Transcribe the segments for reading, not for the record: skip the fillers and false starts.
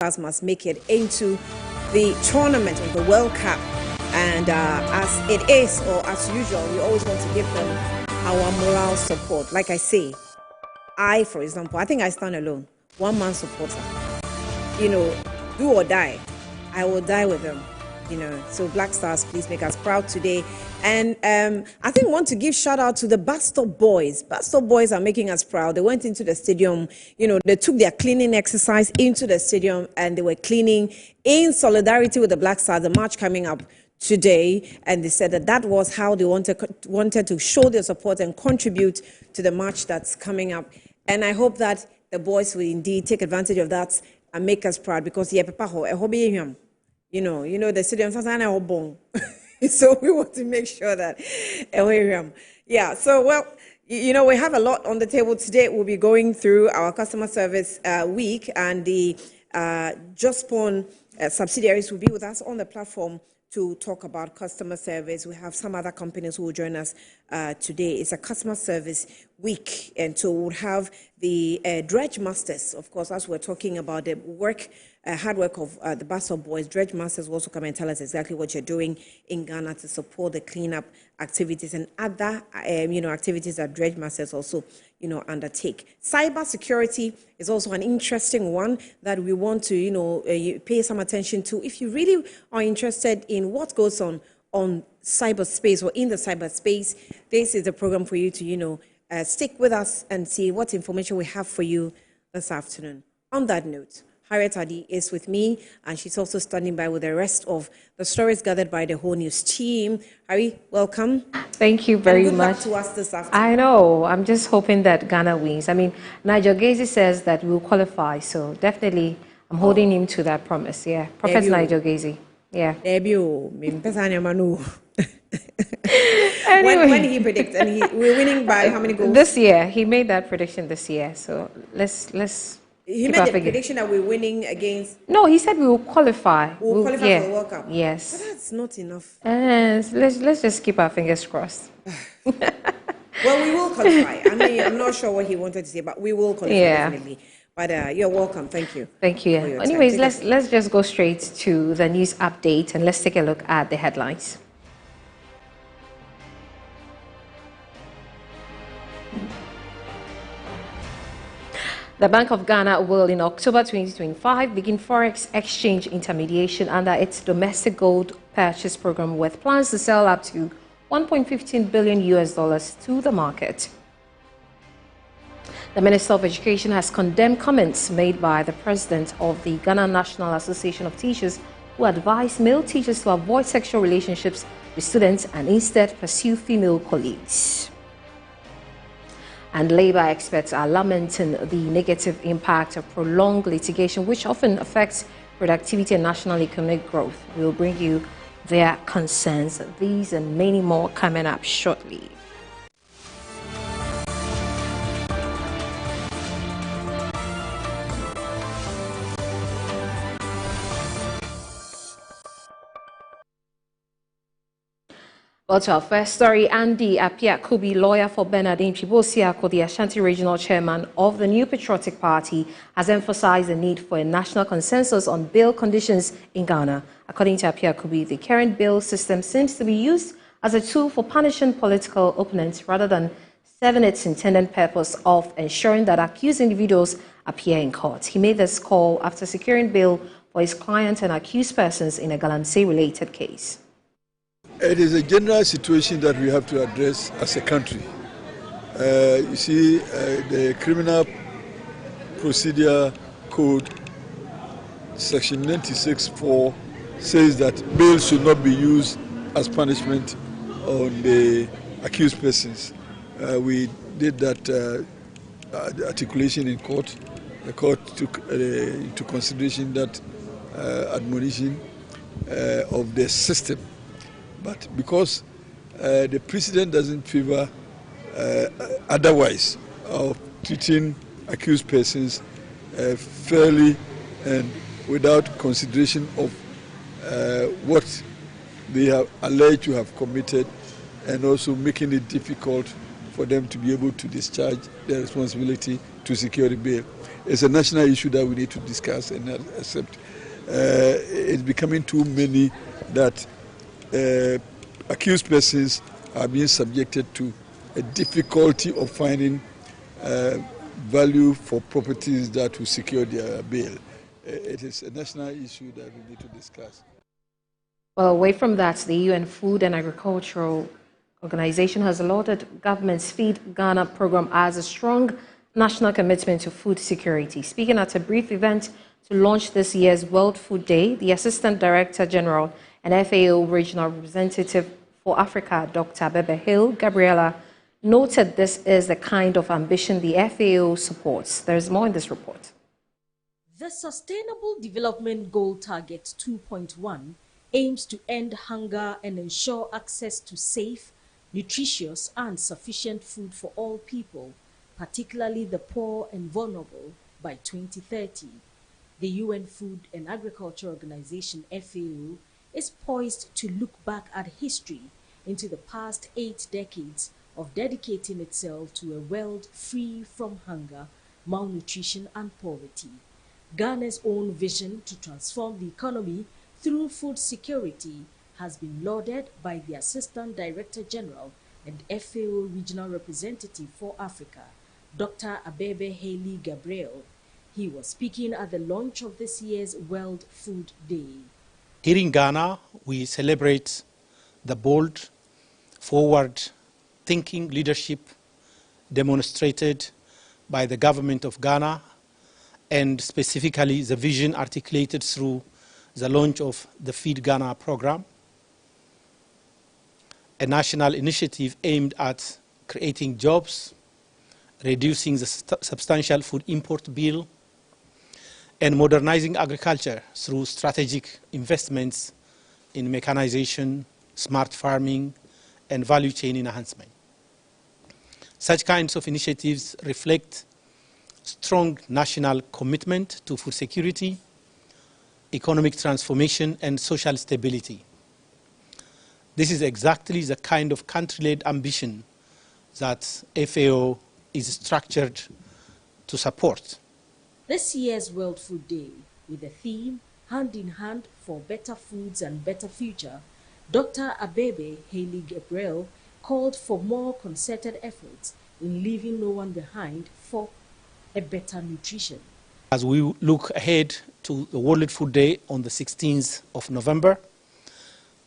Stars must make it into the tournament of the World Cup. And as it is, or as usual, we always want to give them our moral support. Like I say, for example, I think I stand alone, one-man supporter. You know, do or die, I will die with them. You know, so Black Stars, please make us proud today. And I think I want to give shout out to the Bus Stop Boys. Bus Stop Boys are making us proud. They went into the stadium, you know, they took their cleaning exercise into the stadium and they were cleaning in solidarity with the Black Stars, the march coming up today. And they said that that was how they wanted to show their support and contribute to the march that's coming up. And I hope that the boys will indeed take advantage of that and make us proud, because you know, the stadium so we want to make sure that yeah. So, well, you know, we have a lot on the table today. We'll be going through our customer service week, and the Jospon subsidiaries will be with us on the platform to talk about customer service. We have some other companies who will join us today. It's a customer service week, and so we'll have the Dredge Masters, of course, as we're talking about the hard work of the Bus Stop Boys. Dredge Masters will also come and tell us exactly what you're doing in Ghana to support the cleanup activities and other, activities that Dredge Masters also, undertake. Cyber security is also an interesting one that we want to, pay some attention to. If you really are interested in what goes on cyberspace or in the cyberspace, this is a program for you to, stick with us and see what information we have for you this afternoon. On that note, Harriet Adi is with me, and she's also standing by with the rest of the stories gathered by the whole news team. Harry, welcome. Thank you very good much. Luck to us this afternoon. I know. I'm just hoping that Ghana wins. I mean, Nigel Gazy says that we'll qualify, so definitely I'm holding him to that promise. Yeah, Prophet Nigel Gazy. Yeah. Anyway. When he predicts, and we're winning by how many goals? This year, he made that prediction this year. So let's. He made the prediction that we're winning against. No, he said we will qualify. We'll qualify for the World Cup. Yes. But that's not enough. Let's just keep our fingers crossed. Well, we will qualify. I mean, I'm not sure what he wanted to say, but we will qualify definitely. But you're welcome. Thank you. Thank you. Anyways, let's just go straight to the news update and let's take a look at the headlines. The Bank of Ghana will, in October 2025, begin forex exchange intermediation under its domestic gold purchase program, with plans to sell up to $1.15 billion to the market. The Minister of Education has condemned comments made by the president of the Ghana National Association of Teachers, who advised male teachers to avoid sexual relationships with students and instead pursue female colleagues. And Labour experts are lamenting the negative impact of prolonged litigation, which often affects productivity and national economic growth. We'll bring you their concerns. These and many more coming up shortly. Well, to our first story, Andy Appiah-Kubi, lawyer for Bernardine Chibosi-Ako, the Ashanti Regional Chairman of the New Patriotic Party, has emphasized the need for a national consensus on bail conditions in Ghana. According to Appiah-Kubi, the current bail system seems to be used as a tool for punishing political opponents rather than serving its intended purpose of ensuring that accused individuals appear in court. He made this call after securing bail for his client and accused persons in a Galamsey-related case. It is a general situation that we have to address as a country. You see, the Criminal Procedure Code, Section 96(4), says that bail should not be used as punishment on the accused persons. We did that articulation in court. The court took into consideration that admonition of the system. But because the precedent doesn't favor otherwise of treating accused persons fairly and without consideration of what they have alleged to have committed, and also making it difficult for them to be able to discharge their responsibility to secure the bail. It's a national issue that we need to discuss and accept. It's becoming too many that accused persons are being subjected to a difficulty of finding value for properties that will secure their bail. It is a national issue that we need to discuss. Well, away from that, the UN Food and Agricultural Organization has lauded government's Feed Ghana program as a strong national commitment to food security. Speaking at a brief event to launch this year's World Food Day, the Assistant Director General and FAO Regional Representative for Africa, Dr. Abebe Hale Gabriela, noted this is the kind of ambition the FAO supports. There's more in this report. The Sustainable Development Goal Target 2.1 aims to end hunger and ensure access to safe, nutritious and sufficient food for all people, particularly the poor and vulnerable, by 2030. The UN Food and Agriculture Organization, FAO, is poised to look back at history into the past 8 decades of dedicating itself to a world free from hunger, malnutrition and poverty. Ghana's own vision to transform the economy through food security has been lauded by the Assistant Director General and FAO Regional Representative for Africa, Dr. Abebe Hale Gabriel. He was speaking at the launch of this year's World Food Day. Here in Ghana, we celebrate the bold, forward-thinking leadership demonstrated by the government of Ghana, and specifically the vision articulated through the launch of the Feed Ghana program, a national initiative aimed at creating jobs, reducing the substantial food import bill, and modernizing agriculture through strategic investments in mechanization, smart farming, and value chain enhancement. Such kinds of initiatives reflect strong national commitment to food security, economic transformation, and social stability. This is exactly the kind of country-led ambition that FAO is structured to support. This year's World Food Day, with the theme Hand in Hand for Better Foods and Better Future, Dr. Abebe Hale Gabriel called for more concerted efforts in leaving no one behind for a better nutrition. As we look ahead to the World Food Day on the 16th of November,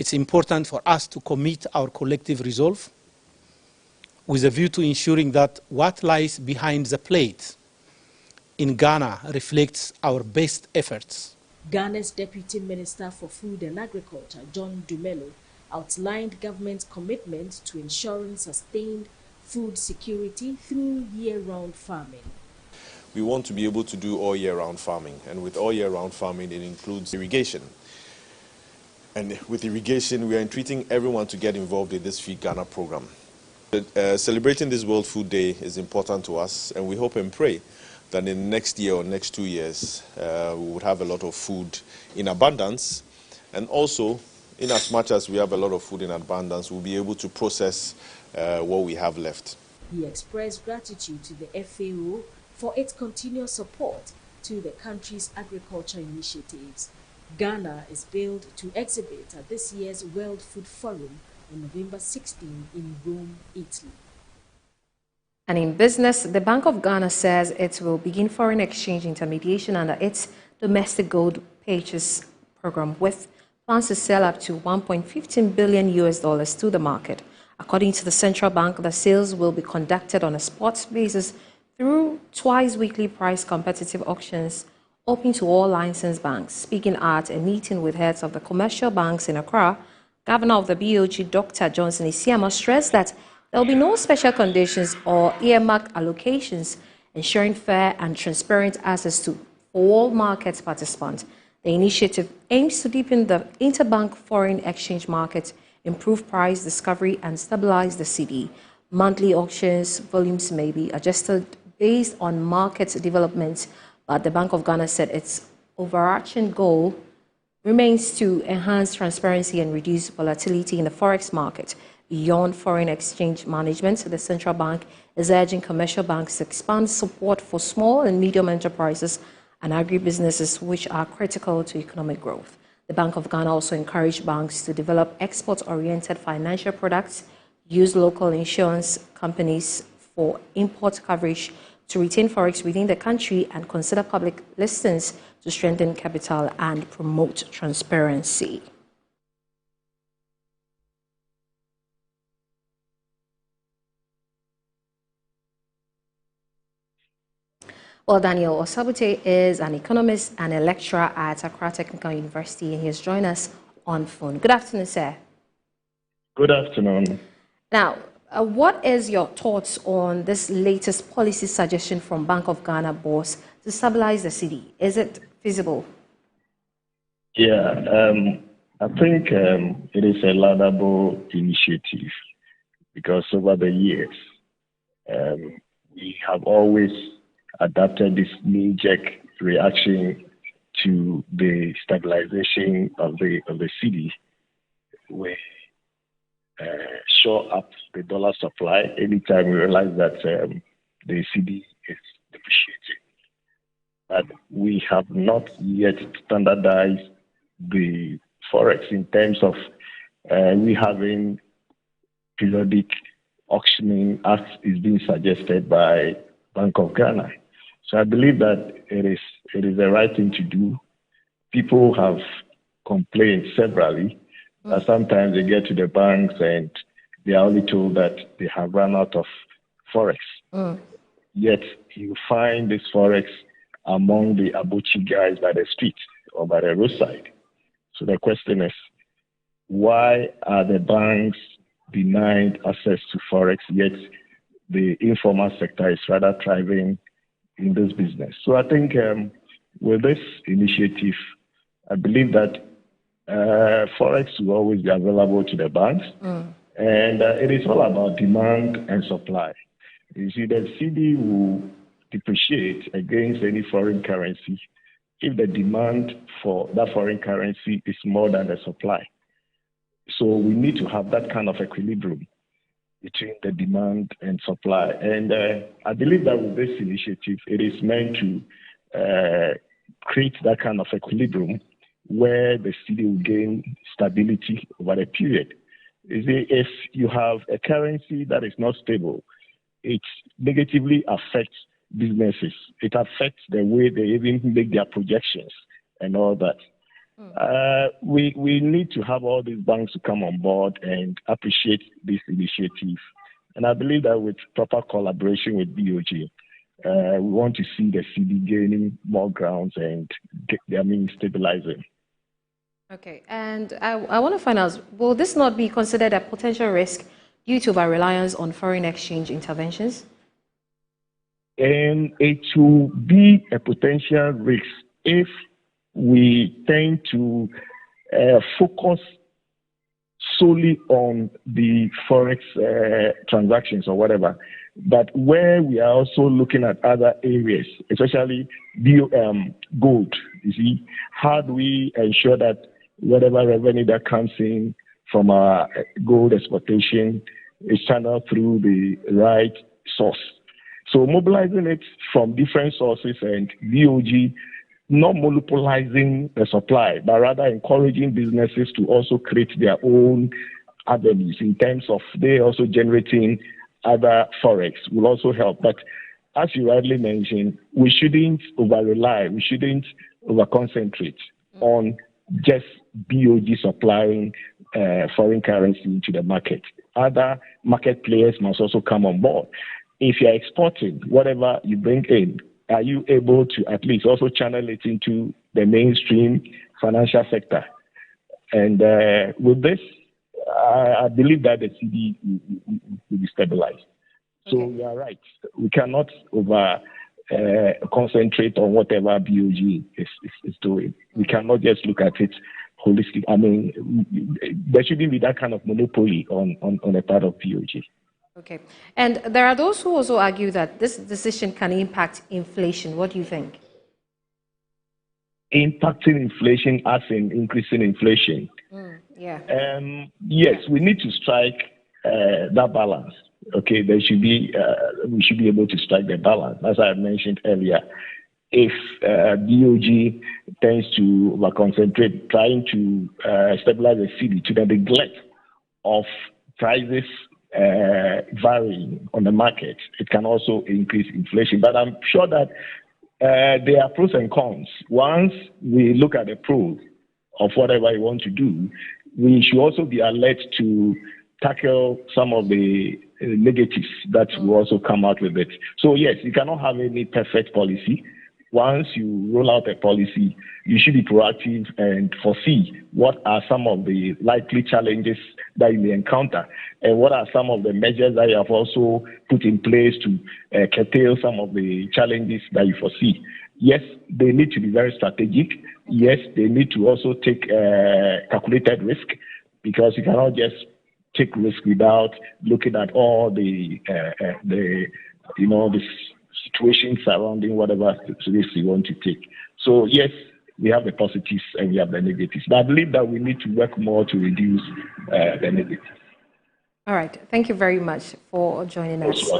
it's important for us to commit our collective resolve with a view to ensuring that what lies behind the plate in Ghana reflects our best efforts. Ghana's Deputy Minister for Food and Agriculture, John Dumelo, outlined government's commitment to ensuring sustained food security through year-round farming. We want to be able to do all year-round farming, and with all year-round farming, it includes irrigation. And with irrigation, we are entreating everyone to get involved in this Feed Ghana program. Celebrating this World Food Day is important to us, and we hope and pray that in the next year or next 2 years, we would have a lot of food in abundance, and also, in as much as we have a lot of food in abundance, we'll be able to process what we have left. He expressed gratitude to the FAO for its continuous support to the country's agriculture initiatives. Ghana is billed to exhibit at this year's World Food Forum on November 16 in Rome, Italy. And in business, the Bank of Ghana says it will begin foreign exchange intermediation under its domestic gold purchase program with plans to sell up to $1.15 billion to the market. According to the central bank, the sales will be conducted on a spot basis through twice-weekly price competitive auctions open to all licensed banks. Speaking at a meeting with heads of the commercial banks in Accra, Governor of the BOG, Dr. Johnson Isiama, stressed that there will be no special conditions or earmarked allocations, ensuring fair and transparent access to all market participants. The initiative aims to deepen the interbank foreign exchange market, improve price discovery, and stabilize the cedi. Monthly auctions volumes may be adjusted based on market developments, but the Bank of Ghana said its overarching goal remains to enhance transparency and reduce volatility in the forex market. beyond foreign exchange management. The central bank is urging commercial banks to expand support for small and medium enterprises and agribusinesses, which are critical to economic growth. The Bank of Ghana also encouraged banks to develop export-oriented financial products, use local insurance companies for import coverage to retain forex within the country, and consider public listings to strengthen capital and promote transparency. Well, Daniel Osabute is an economist and a lecturer at Accra Technical University, and he has joined us on phone. Good afternoon, sir. Good afternoon. Now, what is your thoughts on this latest policy suggestion from Bank of Ghana boss to stabilize the cedi? Is it feasible? Yeah, I think it is a laudable initiative because over the years, we have always adapted this knee-jerk reaction to the stabilization of the cedi. We shore up the dollar supply anytime we realize that the cedi is depreciating. But we have not yet standardized the forex in terms of we having periodic auctioning as is being suggested by Bank of Ghana. So I believe that it is the right thing to do. People have complained severally that sometimes they get to the banks and they are only told that they have run out of forex. Yet you find this forex among the Abuchi guys by the street or by the roadside. So the question is, why are the banks denied access to forex, yet the informal sector is rather thriving in this business? So I think with this initiative, I believe that forex will always be available to the banks, and it is all about demand and supply. You see, the cedi will depreciate against any foreign currency if the demand for that foreign currency is more than the supply. So we need to have that kind of equilibrium between the demand and supply. And I believe that with this initiative, it is meant to create that kind of equilibrium where the cedi will gain stability over a period. You see, if you have a currency that is not stable, it negatively affects businesses. It affects the way they even make their projections and all that. We need to have all these banks to come on board and appreciate this initiative. And I believe that with proper collaboration with BOG, we want to see the cedi gaining more grounds and stabilizing. Okay, and I want to find out, will this not be considered a potential risk due to our reliance on foreign exchange interventions? And it will be a potential risk if we tend to focus solely on the forex transactions or whatever, but where we are also looking at other areas, especially gold. You see, how do we ensure that whatever revenue that comes in from our gold exportation is channeled through the right source? So mobilizing it from different sources and BOG not monopolizing the supply, but rather encouraging businesses to also create their own avenues in terms of they also generating other forex will also help. But as you rightly mentioned, we shouldn't over-rely, we shouldn't over-concentrate on just BOG supplying foreign currency into the market. Other market players must also come on board. If you're exporting, whatever you bring in, are you able to at least also channel it into the mainstream financial sector? And with this, I believe that the cedi will be stabilized. So you are right. We cannot concentrate on whatever BOG is doing. We cannot just look at it holistic. I mean, there shouldn't be that kind of monopoly on the part of BOG. Okay. And there are those who also argue that this decision can impact inflation. What do you think? Impacting inflation as in increasing inflation? Yeah. Yes, we need to strike that balance. Okay, there should be we should be able to strike the balance. As I mentioned earlier, if DOG tends to concentrate trying to stabilize the city to the neglect of prices varying on the market, it can also increase inflation. But I'm sure that there are pros and cons. Once we look at the pros of whatever you want to do, we should also be alert to tackle some of the negatives that will also come out with it. So yes, you cannot have any perfect policy. Once you roll out a policy, you should be proactive and foresee what are some of the likely challenges that you may encounter, and what are some of the measures that you have also put in place to curtail some of the challenges that you foresee. Yes, they need to be very strategic. Yes, they need to also take calculated risk, because you cannot just take risk without looking at all the situation surrounding whatever risk you want to take. So yes, we have the positives and we have the negatives. But I believe that we need to work more to reduce the negatives. All right. Thank you very much for joining us.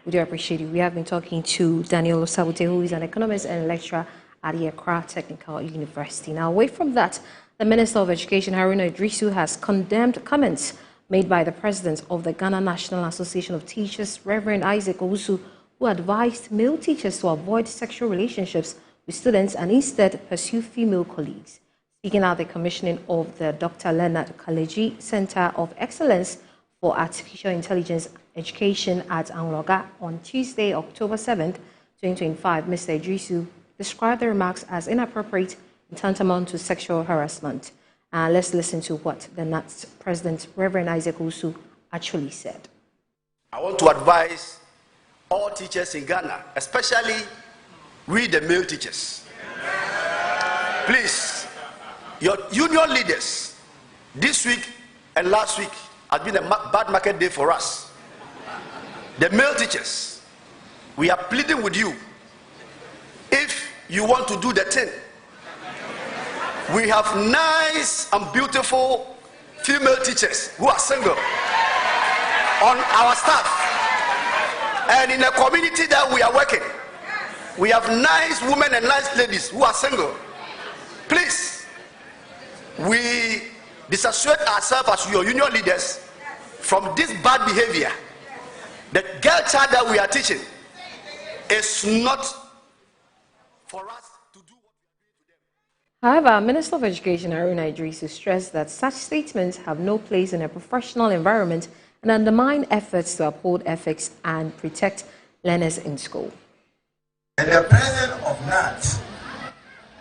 We do appreciate it. We have been talking to Daniel Osabute, who is an economist and lecturer at the Accra Technical University. Now, away from that, the Minister of Education, Haruna Iddrisu, has condemned comments made by the President of the Ghana National Association of Teachers, Reverend Isaac Owusu, who advised male teachers to avoid sexual relationships with students and instead pursue female colleagues. Speaking at the commissioning of the Dr. Leonard Kaleji Center of Excellence for Artificial Intelligence Education at Anloga on Tuesday, October 7th, 2025, Mr. Iddrisu described the remarks as inappropriate and tantamount to sexual harassment. Let's listen to what the NAT's President, Reverend Isaac Owusu, actually said. I want to advise all teachers in Ghana, especially we the male teachers. Please, your union leaders, this week and last week has been a bad market day for us. The male teachers, we are pleading with you. If you want to do the thing, we have nice and beautiful female teachers who are single on our staff. And in the community that we are working, we have nice women and nice ladies who are single. Please, we disassociate ourselves as your union leaders from this bad behavior. The girl child that we are teaching is not for us to do what we are doing to them. However, Minister of Education Haruna Iddrisu stressed that such statements have no place in a professional environment and undermine efforts to uphold ethics and protect learners in school. And the President of NAT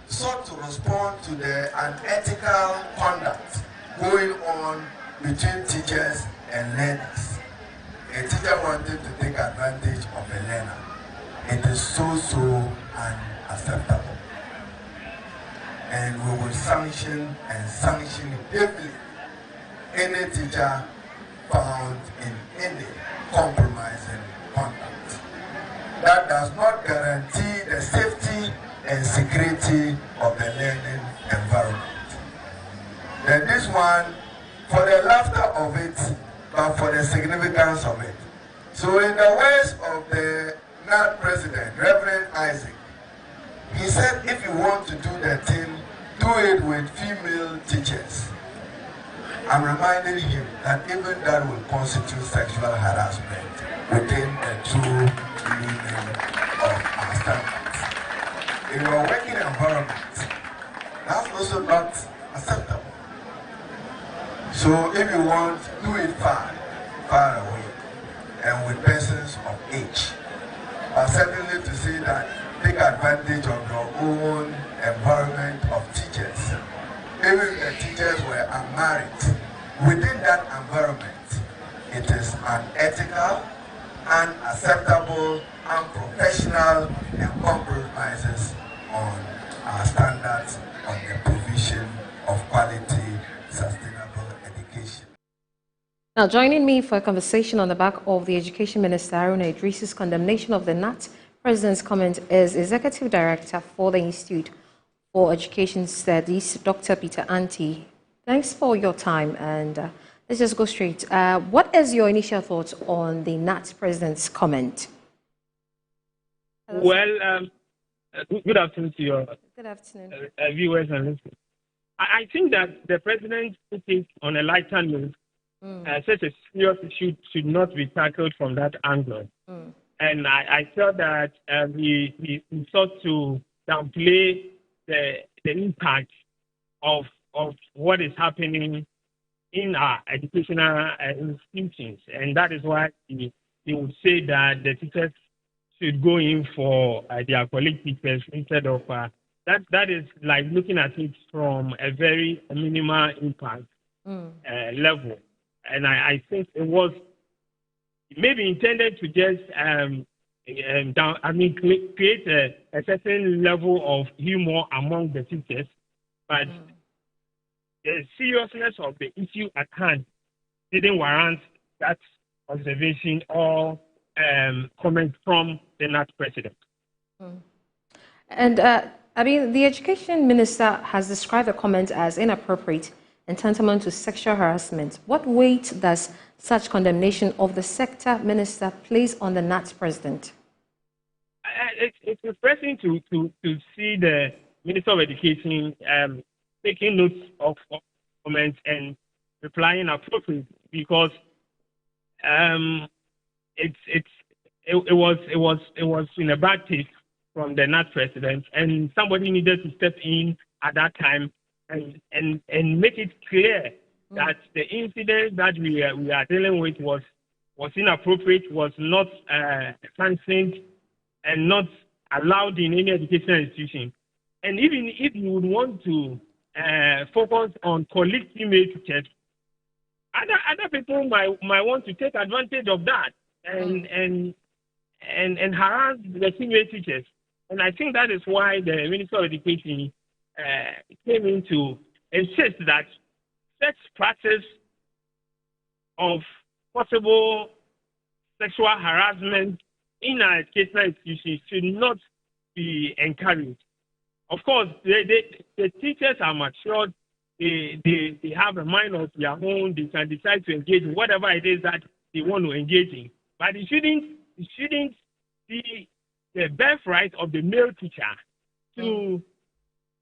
sought to respond to the unethical conduct going on between teachers and learners. A teacher wanted to take advantage of a learner. It is so unacceptable. And we will sanction heavily any teacher found in any compromising conduct. That does not guarantee the safety and security of the learning environment. Then this one, for the laughter of it, but for the significance of it. So in the words of the NAT President, Reverend Isaac, he said if you want to do the thing, do it with female teachers. I'm reminding him that even that will constitute sexual harassment within the true meaning of our standards. In your working environment, that's also not acceptable. So if you want, do it far away and with persons of age. But certainly to say that take advantage of your own environment of teachers. Even the teachers were unmarried. Within that environment, it is unethical, unacceptable, unprofessional, and compromises on our standards on the provision of quality, sustainable education. Now, joining me for a conversation on the back of the Education Minister Haruna Iddrisu's condemnation of the NAT President's comment is Executive Director for the Institute for Education Studies, Dr. Peter Anti. Thanks for your time and Let's just go straight. What is your initial thoughts on the NAT president's comment? Hello, well, good afternoon to your good afternoon. Viewers and listeners. I think that the president put it on a lighter note. Such a serious issue should not be tackled from that angle. And I felt that he sought to downplay the impact of what is happening in our educational institutions. And that is why he would say that the teachers should go in for their colleague teachers instead of that is like looking at it from a very minimal impact level. And I think it was maybe intended to just create a certain level of humor among the teachers, but the seriousness of the issue at hand didn't warrant that observation or comment from the NAT president. And the education minister has described the comment as inappropriate and tantamount to sexual harassment. What weight does such condemnation of the sector minister place on the NAT president? It's refreshing to see the Minister of Education taking notes of comments and replying appropriately, because it was in a bad taste from the NAT president, and somebody needed to step in at that time and make it clear that the incident that we are dealing with was inappropriate, was not sanctioned, and not allowed in any educational institution. And even if you would want to focus on colleague female teachers, other people might want to take advantage of that and harass the female teachers. And I think that is why the Minister of Education came in to insist that such practice of possible sexual harassment in our educational institutions should not be encouraged. Of course, the teachers are matured. They have a mind of their own. They can decide to engage in whatever it is that they want to engage in. But it shouldn't be the birthright of the male teacher to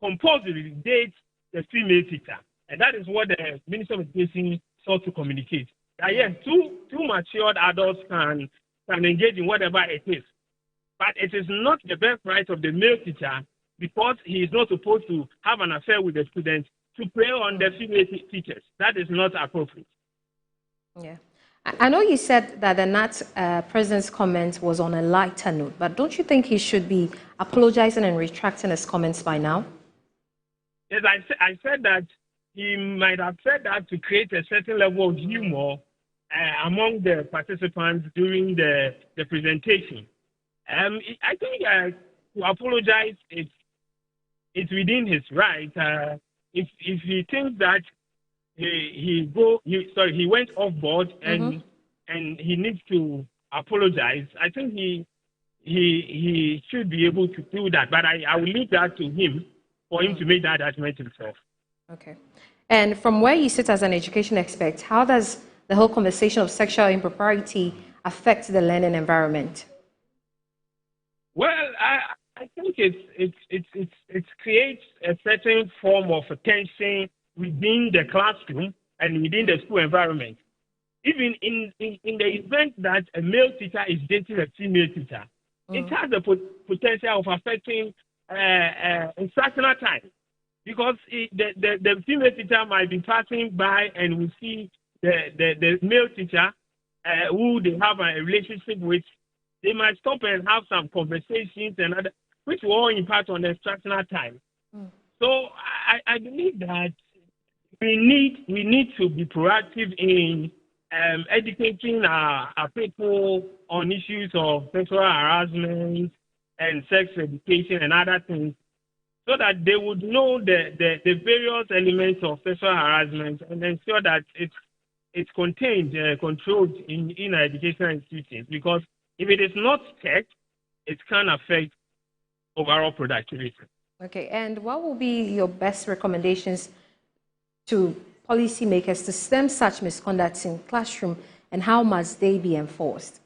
compulsorily date the female teacher. And that is what the Minister of Education sought to communicate. That yes, two matured adults can engage in whatever it is. But it is not the birthright of the male teacher, because he is not supposed to have an affair with the students, to prey on the female teachers. That is not appropriate. Yeah. I know you said that the NAT president's comment was on a lighter note, but don't you think he should be apologizing and retracting his comments by now? Yes, I said that he might have said that to create a certain level of humor among the participants during the presentation. I think to apologize, it's within his right. If he thinks that he went off board and he needs to apologize, I think he should be able to do that. But I will leave that to him for him to make that judgment himself. Okay. And from where you sit as an education expert, how does the whole conversation of sexual impropriety affect the learning environment? Well, I think it creates a certain form of tension within the classroom and within the school environment. Even in the event that a male teacher is dating a female teacher, it has the potential of affecting instructional time, because the female teacher might be passing by and will see the male teacher who they have a relationship with. They might stop and have some conversations and other, which will all impact on the instructional time. So I believe that we need to be proactive in educating our people on issues of sexual harassment and sex education and other things, so that they would know the various elements of sexual harassment and ensure that it's contained, controlled in our educational institutions. Because if it is not checked, it can affect overall productivity. Okay, and what will be your best recommendations to policymakers to stem such misconduct in classroom, and how must they be enforced?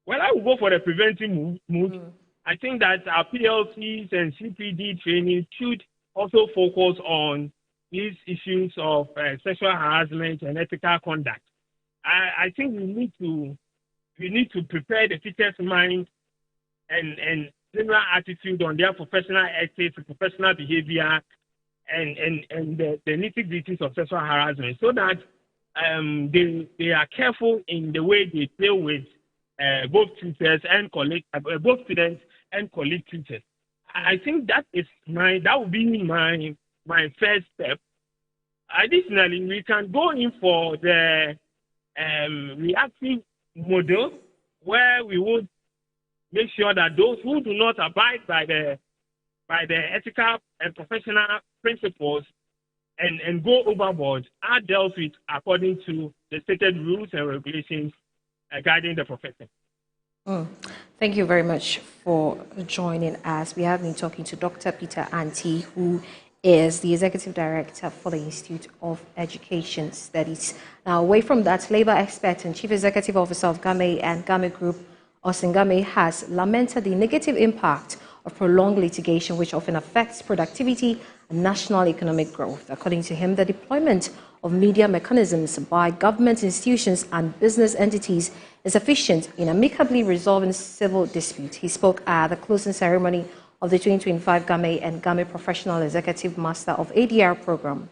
Well, I will go for the preventive mood. I think that our PLCs and CPD training should also focus on these issues of sexual harassment and ethical conduct. I think we need to prepare the teacher's mind and general attitude on their professional ethics, professional behavior, and the nitty-gritties of sexual harassment, so that they are careful in the way they deal with both tutors and both students and colleague tutors. I think that would be my first step. Additionally, we can go in for the reactive model, where we would make sure that those who do not abide by the ethical and professional principles and go overboard are dealt with according to the stated rules and regulations guiding the profession. Thank you very much for joining us. We have been talking to Dr. Peter Anti, who is the Executive Director for the Institute of Education Studies. Now, away from that, Labour expert and Chief Executive Officer of GAME and GAME Group, Austin Game, has lamented the negative impact of prolonged litigation, which often affects productivity and national economic growth. According to him, the deployment of media mechanisms by government institutions and business entities is efficient in amicably resolving civil disputes. He spoke at the closing ceremony of the 2025 GAME and GAME Professional Executive Master of ADR program.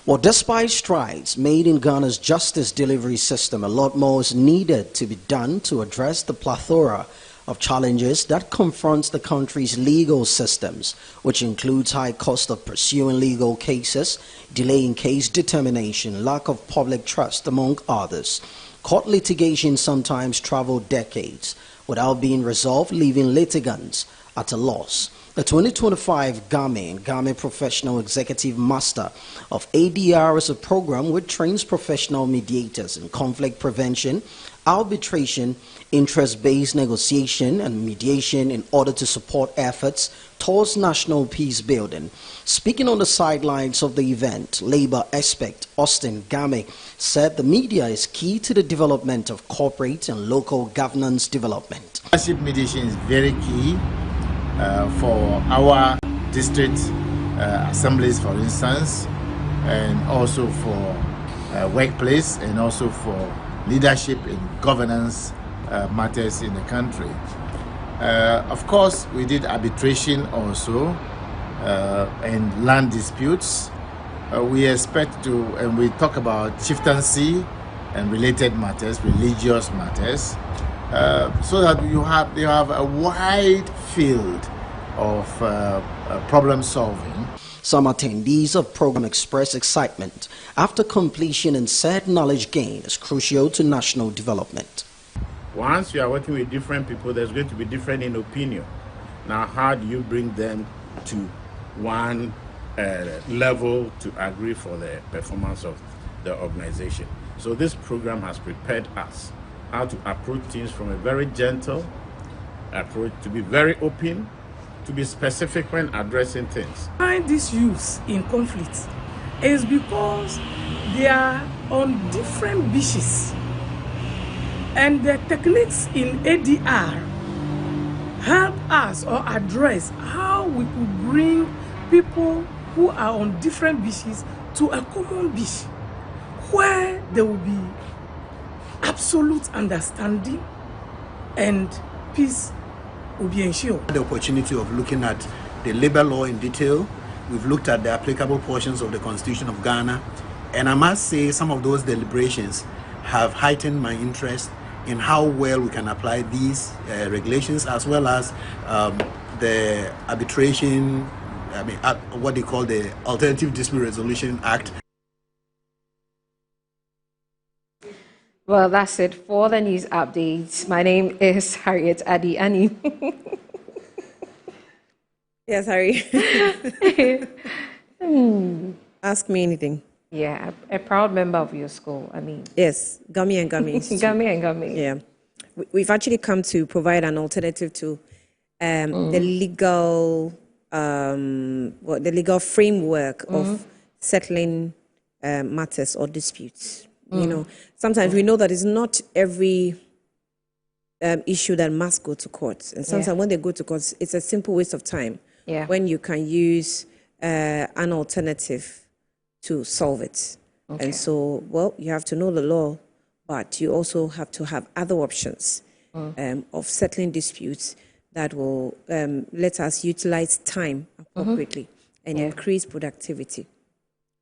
Well, despite strides made in Ghana's justice delivery system, a lot more is needed to be done to address the plethora of challenges that confronts the country's legal systems, which includes high cost of pursuing legal cases, delay in case determination, lack of public trust, among others. Court litigation sometimes travel decades without being resolved, leaving litigants at a loss. The 2025 GAME and GAME Professional Executive Master of ADR is a program which trains professional mediators in conflict prevention, arbitration, interest-based negotiation, and mediation in order to support efforts towards national peace building. Speaking on the sidelines of the event, Labour expert Austin Game said the media is key to the development of corporate and local governance development. Partnership mediation is very key for our district assemblies, for instance, and also for workplace, and also for leadership in governance matters in the country. Of course, we did arbitration also and land disputes. We expect to, and we talk about chieftaincy and related matters, religious matters, so that you have a wide field of problem solving. Some attendees of the program expressed excitement after completion and said knowledge gain is crucial to national development. Once you are working with different people, there's going to be different in opinion. Now, how do you bring them to one level to agree for the performance of the organization? So this program has prepared us how to approach things from a very gentle approach, to be very open, to be specific when addressing things. Behind these youths in conflict is because they are on different beaches, and the techniques in ADR help us or address how we could bring people who are on different beaches to a common beach where there will be absolute understanding and peace will be ensured. The opportunity of looking at the labor law in detail. We've looked at the applicable portions of the Constitution of Ghana, and I must say some of those deliberations have heightened my interest in how well we can apply these regulations, as well as the arbitration, what they call the Alternative Dispute Resolution Act. Well, that's it for the news updates. My name is Harriet Adi Annie. Yes, Harry. Ask me anything. Yeah, a proud member of your school, I mean. Yes, GAME and GAME. GAME and GAME. Yeah. We've actually come to provide an alternative to the legal the legal framework of settling matters or disputes. You know, sometimes we know that it's not every issue that must go to court, and sometimes when they go to court, it's a simple waste of time. When you can use an alternative to solve it. And so, well, you have to know the law, but you also have to have other options of settling disputes that will let us utilize time appropriately and increase productivity.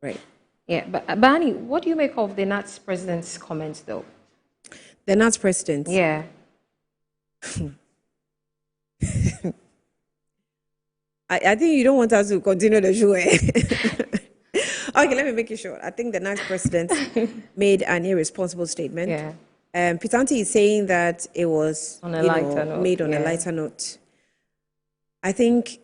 Right. Yeah, but Barney, what do you make of the NATS president's comments, though? The NATS president? Yeah. I think you don't want us to continue the show. Okay, let me make it short. I think the NATS president made an irresponsible statement. Peter Anti is saying that it was on a lighter note. Made on a lighter note. I think,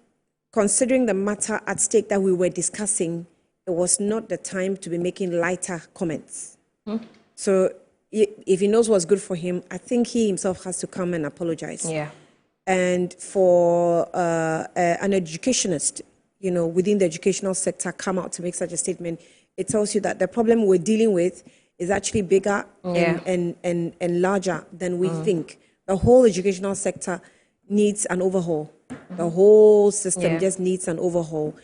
considering the matter at stake that we were discussing, it was not the time to be making lighter comments. So if he knows what's good for him, I think he himself has to come and apologize. And for an educationist, you know, within the educational sector, come out to make such a statement, it tells you that the problem we're dealing with is actually bigger and larger than we think. The whole educational sector needs an overhaul. The whole system just needs an overhaul,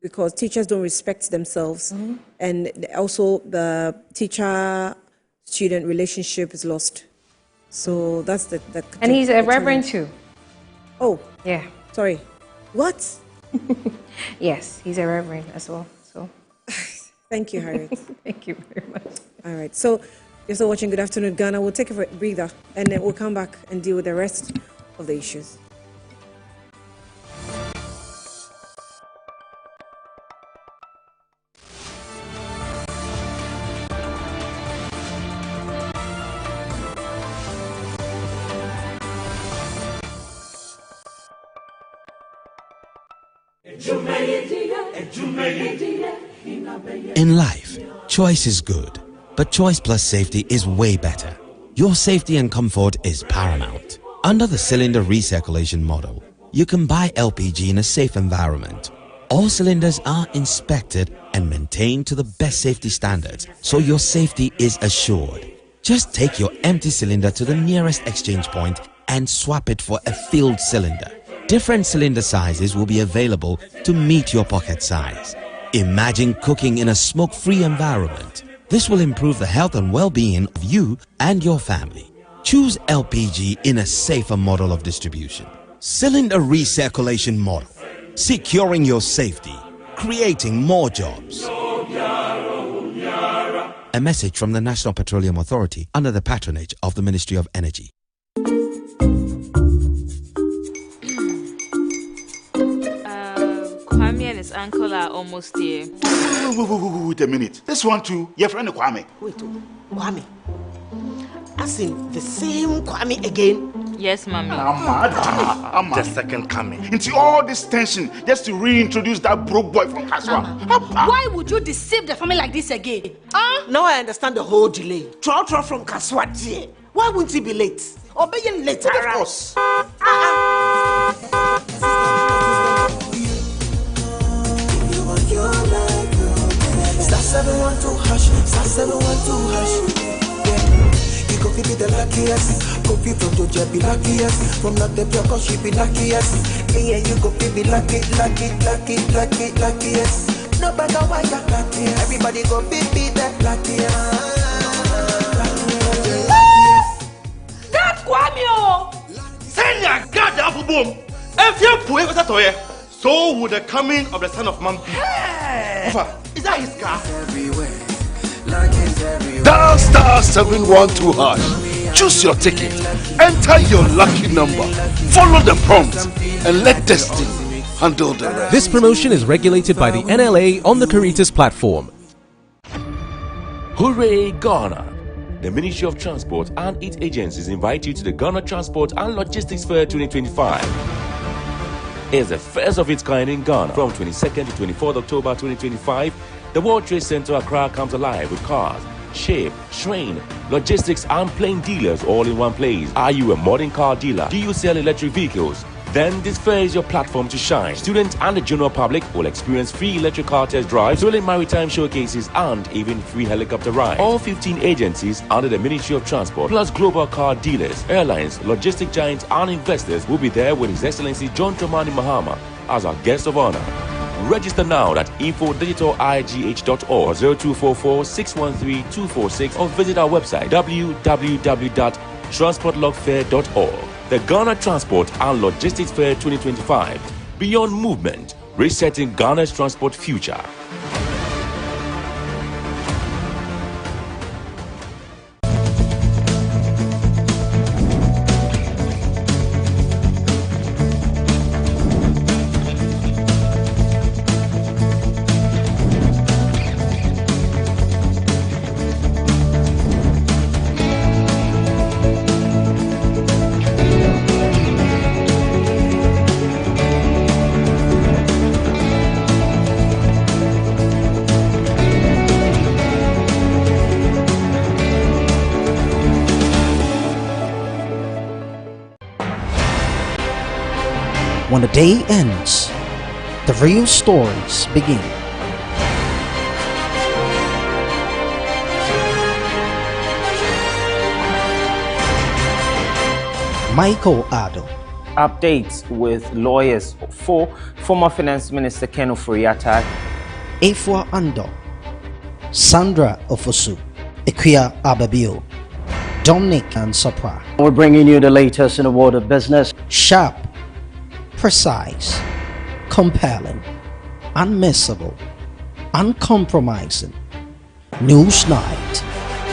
because teachers don't respect themselves, and also the teacher-student relationship is lost. So that's the and he's a reverend too. Oh, yeah. Sorry. What? Yes, he's a reverend as well. So, thank you, Harriet. Thank you very much. All right. So, you're still watching Good Afternoon Ghana. We'll take a breather, and then we'll come back and deal with the rest of the issues. In life, choice is good, but choice plus safety is way better. Your safety and comfort is paramount. Under the cylinder recirculation model, you can buy LPG in a safe environment. All cylinders are inspected and maintained to the best safety standards, so your safety is assured. Just take your empty cylinder to the nearest exchange point and swap it for a filled cylinder. Different cylinder sizes will be available to meet your pocket size. Imagine cooking in a smoke-free environment. This will improve the health and well-being of you and your family. Choose LPG in a safer model of distribution. Cylinder recirculation model. Securing your safety. Creating more jobs. A message from the National Petroleum Authority under the patronage of the Ministry of Energy. Kwame and his uncle are almost here. Wait a minute. This one too, your friend Kwame. Wait, Kwame? As in the same Kwame again? Yes, Mommy. I'm the second coming. Into all this tension just to reintroduce that broke boy from Kaswa. Why would you deceive the family like this again? Now I understand the whole delay. Troll from Kaswa. Why wouldn't he be late? Or be late? Of course. Star 712 hash, star 712 hash. Yeah, you go be the luckiest. Copy from Georgia be luckiest. From not the pure cause she be luckiest. Yeah, you go be luckiest. No matter why you're lucky, everybody go be that luckiest. That's Kwame! Send your God down for boom. If you're poor, what's that? So would the coming of the Son of Man be. Hey! Is that his car? Dial star 712 hash. Choose your ticket. Enter your lucky number. Follow the prompts and let destiny handle the rest. This promotion is regulated by the NLA on the Caritas platform. Hooray, Ghana! The Ministry of Transport and its agencies invite you to the Ghana Transport and Logistics Fair 2025. It's the first of its kind in Ghana. From 22nd to 24th October 2025, the World Trade Center Accra comes alive with cars, ship, train, logistics and plane dealers all in one place. Are you a modern car dealer? Do you sell electric vehicles? then this fair is your platform to shine. Students and the general public will experience free electric car test drives, stolen maritime showcases, and even free helicopter rides. All 15 agencies under the Ministry of Transport, plus global car dealers, airlines, logistic giants, and investors will be there with His Excellency John Dramani Mahama as our guest of honor. Register now at info.digitaligh.org, 0244-613-246, or visit our website www.transportlogfair.org. The Ghana Transport and Logistics Fair 2025. Beyond movement, resetting Ghana's transport future. When the day ends, the real stories begin. Michael Addo. Updates with lawyers for former Finance Minister Ken Ofori-Atta. Efua Ando. Sandra Ofosu. Equia Ababio. Dominic Ansapra. We're bringing you the latest in the world of business. Sharp, precise, compelling, unmissable, uncompromising. News Night.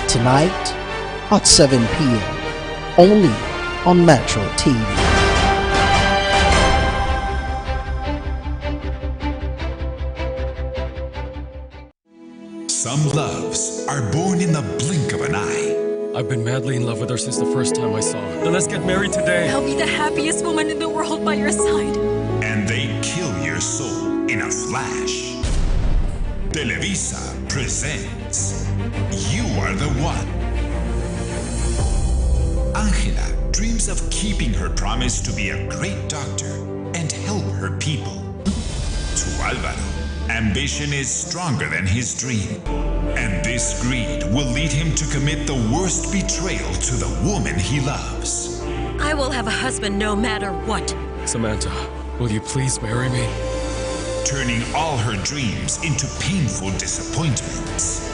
Tonight at 7 p.m. Only on Metro TV. Some loves are born in the blink of an eye. I've been madly in love with her since the first time I saw her. Then let's get married today. I'll be the happiest woman in the world by your side. And they kill your soul in a flash. Televisa presents You Are the One. Angela dreams of keeping her promise to be a great doctor and help her people. To Alvaro, ambition is stronger than his dream. And this greed will lead him to commit the worst betrayal to the woman he loves. I will have a husband no matter what. Samantha, will you please marry me? Turning all her dreams into painful disappointments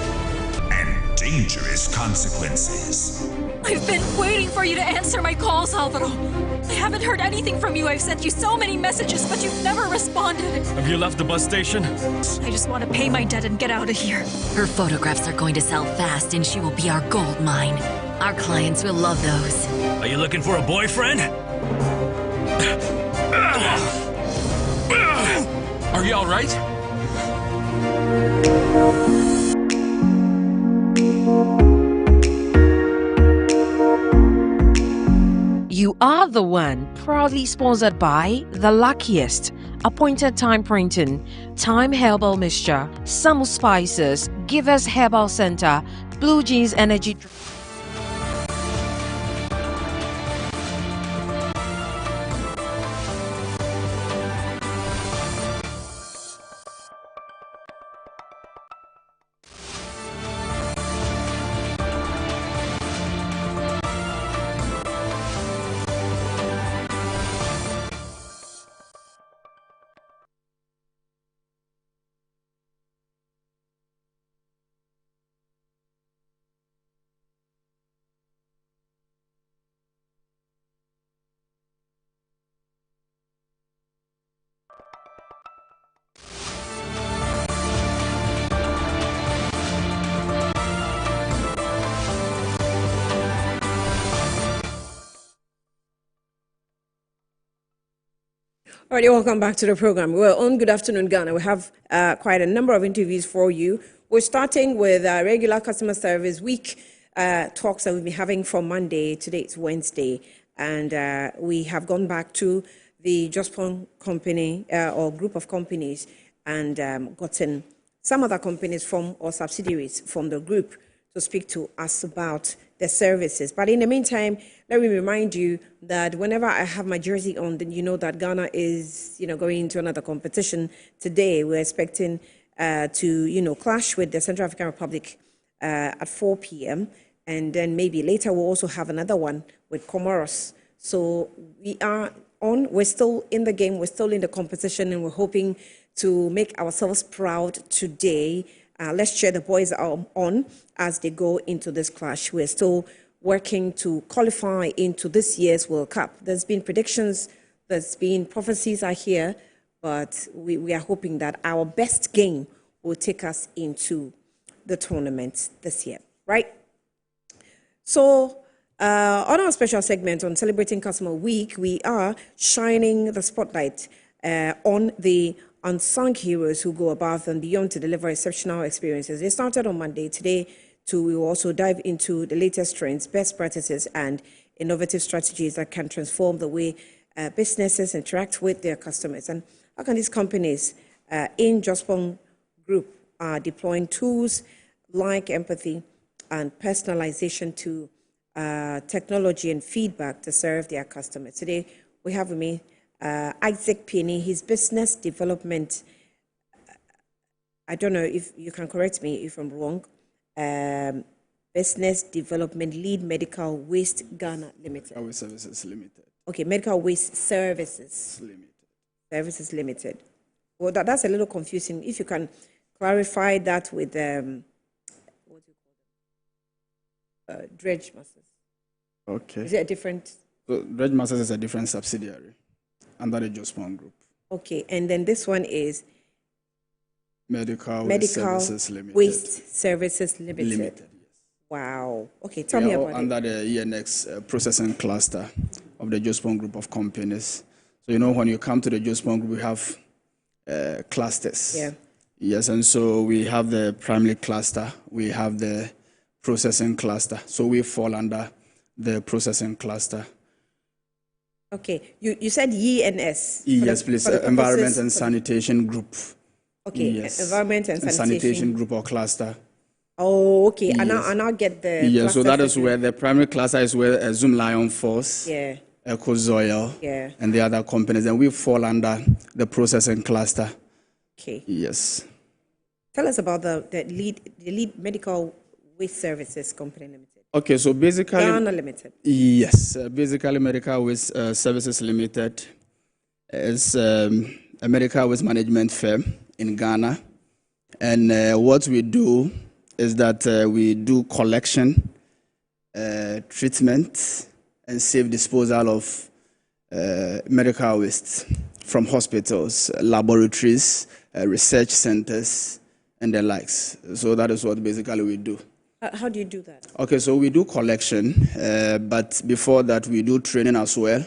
and dangerous consequences. I've been waiting for you to answer my calls, Alvaro. I haven't heard anything from you. I've sent you so many messages, but you've never responded. Have you left the bus station? I just want to pay my debt and get out of here. Her photographs are going to sell fast, and she will be our gold mine. Our clients will love those. Are you looking for a boyfriend? Are you all right? You Are the One, proudly sponsored by The Luckiest, Appointed Time Printing, Time Herbal Mixture, Samu Spices, Givers Herbal Center, Blue Jeans Energy. All right, welcome back to the program. Well, on Good Afternoon Ghana, we have quite a number of interviews for you. We're starting with regular customer service week talks that we've been having from Monday. Today it's Wednesday, and we have gone back to the Jospon company or group of companies and gotten some other companies from or subsidiaries from the group to speak to us about the services. But in the meantime, let me remind you that whenever I have my jersey on, then you know that Ghana is, going into another competition today. We're expecting to, clash with the Central African Republic at 4 p.m. And then maybe later we'll also have another one with Comoros. So we are on. We're still in the game. We're still in the competition, and we're hoping to make ourselves proud today. Let's cheer the boys on as they go into this clash. We're still working to qualify into this year's World Cup. There's been predictions, there's been prophecies are here, but we are hoping that our best game will take us into the tournament this year, right? So on our special segment on Celebrating Customer Week, we are shining the spotlight on the unsung heroes who go above and beyond to deliver exceptional experiences. They started on Monday. Today, we will also dive into the latest trends, best practices, and innovative strategies that can transform the way businesses interact with their customers. And how can these companies in Jospong Group are deploying tools like empathy and personalization to technology and feedback to serve their customers. Today, we have with me Isaac Penny, his business development, I don't know if you can correct me if I'm wrong, business development lead Medical Waste Ghana Limited. Medical Waste Services Limited. Okay, Medical Waste Services Limited. Services Limited. Well, that's a little confusing. If you can clarify that with what do you call them? Dredge Masters. Okay. Is it a different? So Dredge Masters is a different subsidiary under the Jospong Group. Okay, and then this one is Medical Waste Services Limited. Waste Services Limited. Limited, yes. Wow. Okay, tell me about under the ENX processing cluster of the Jospong Group of companies. So, when you come to the Jospong Group, we have clusters. Yeah. Yes, and so we have the primary cluster, we have the processing cluster. So we fall under the processing cluster. Okay, you said ENS. Yes, please. Environment and Sanitation Group. Okay, yes. Environment and Sanitation Group or cluster. Oh, okay. Yes. And I'll get the. Yeah, so that is where the primary cluster is where Zoom Lion Force, Ecozoil, and the other companies, and we fall under the processing cluster. Okay. Yes. Tell us about the lead Medical Waste Services Company Limited. Okay, so basically Ghana Limited. Yes, basically Medical Waste Services Limited is a medical waste management firm in Ghana, and what we do is that we do collection, treatment, and safe disposal of medical waste from hospitals, laboratories, research centers, and the likes. So that is what basically we do. How do you do that? Okay, so we do collection, but before that we do training as well.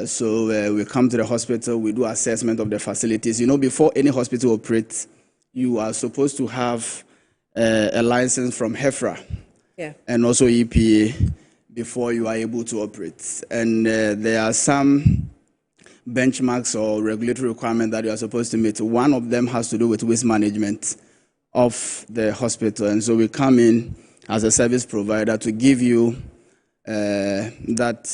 So we come to the hospital, we do assessment of the facilities. Before any hospital operates, you are supposed to have a license from HEFRA and also EPA before you are able to operate. And there are some benchmarks or regulatory requirements that you are supposed to meet. One of them has to do with waste management of the hospital. And so we come in as a service provider to give you that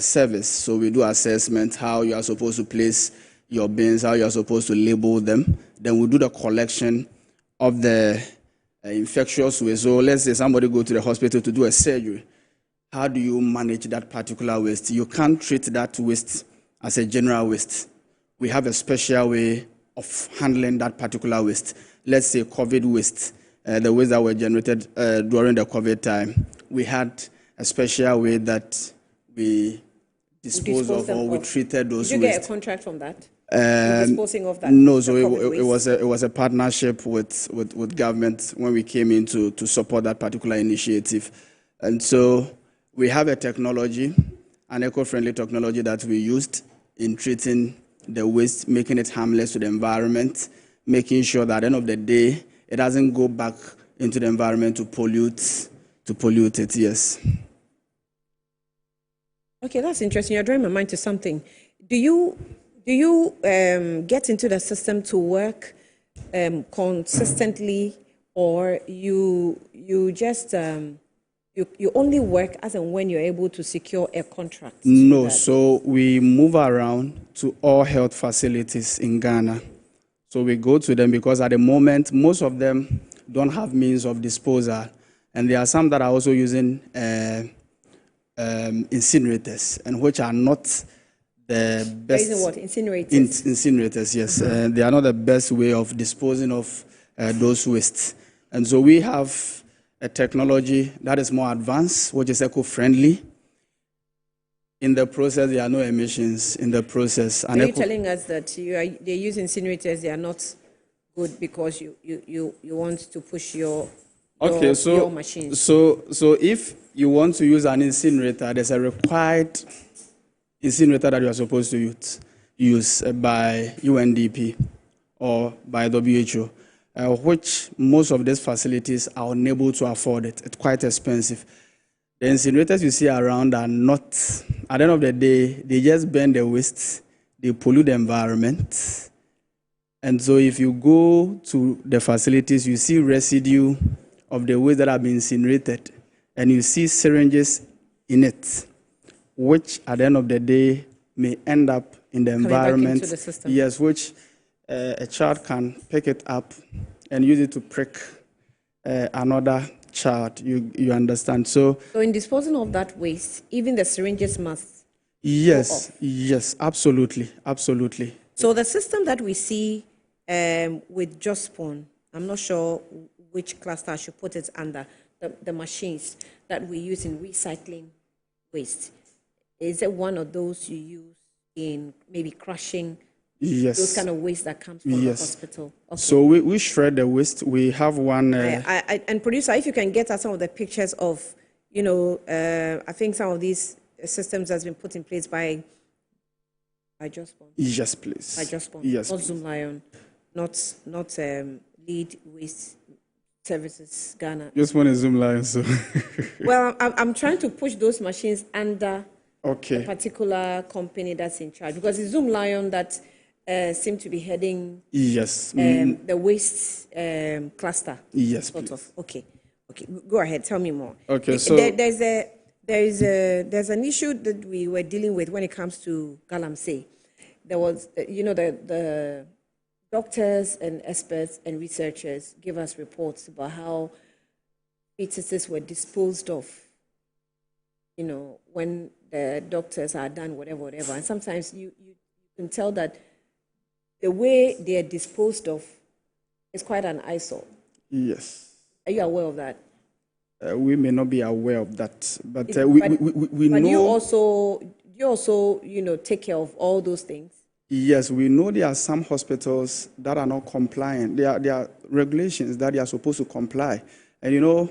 service. So we do assessment, how you are supposed to place your bins, how you are supposed to label them. Then we do the collection of the infectious waste. So let's say somebody go to the hospital to do a surgery. How do you manage that particular waste? You can't treat that waste as a general waste. We have a special way of handling that particular waste. Let's say COVID waste, the waste that were generated during the COVID time. We had a special way that we disposed of or we treated those waste. Did you get a contract from that? Disposing of that? No, so it was a partnership with government when we came in to support that particular initiative. And so we have a technology, an eco-friendly technology that we used in treating the waste, making it harmless to the environment, making sure that at the end of the day, it doesn't go back into the environment to pollute it, yes. Okay, that's interesting. You're drawing my mind to something. Do you get into the system to work consistently, or you just you only work as and when you're able to secure a contract? No, so we move around to all health facilities in Ghana. So we go to them because at the moment, most of them don't have means of disposal. And there are some that are also using incinerators, and which are not the best. Using what? Incinerators? Incinerators, yes. They are not the best way of disposing of those wastes. And so we have a technology that is more advanced, which is eco-friendly. In the process, there are no emissions in the process. Are you telling us that they use incinerators, they are not good because you want to push your machines? So if you want to use an incinerator, there's a required incinerator that you are supposed to use by UNDP or by WHO, which most of these facilities are unable to afford it. It's quite expensive. The incinerators you see around are not, at the end of the day, they just burn the waste, they pollute the environment. And so if you go to the facilities, you see residue of the waste that have been incinerated, and you see syringes in it, which at the end of the day may end up in the environment. Back into the system. Yes, which a child can pick it up and use it to prick another child. You understand? So in disposing of that waste, even the syringes must yes, absolutely. So the system that we see with Jospon, I'm not sure which cluster I should put it under, the machines that we use in recycling waste. Is it one of those you use in maybe crushing those kind of waste that comes from the hospital? Okay. So we shred the waste. We have one. And producer, if you can get us some of the pictures of, I think some of these systems has been put in place by Jospon. Yes, please. By Jospon. Yes, not Zoom Lion, not Lead Waste Services Ghana. Jospon is Zoom Lion, so. Well, I'm trying to push those machines under a particular company that's in charge, because it's Zoom Lion that seem to be heading the waste cluster. Yes, sort please. of. Okay. Go ahead. Tell me more. Okay, so there's an issue that we were dealing with when it comes to Galamsey. There was, the doctors and experts and researchers give us reports about how fetuses were disposed of, when the doctors are done whatever. And sometimes you can tell that the way they are disposed of is quite an eyesore. Yes. Are you aware of that? We may not be aware of that, but we know. You also, take care of all those things. Yes, we know there are some hospitals that are not compliant. There are regulations that they are supposed to comply, and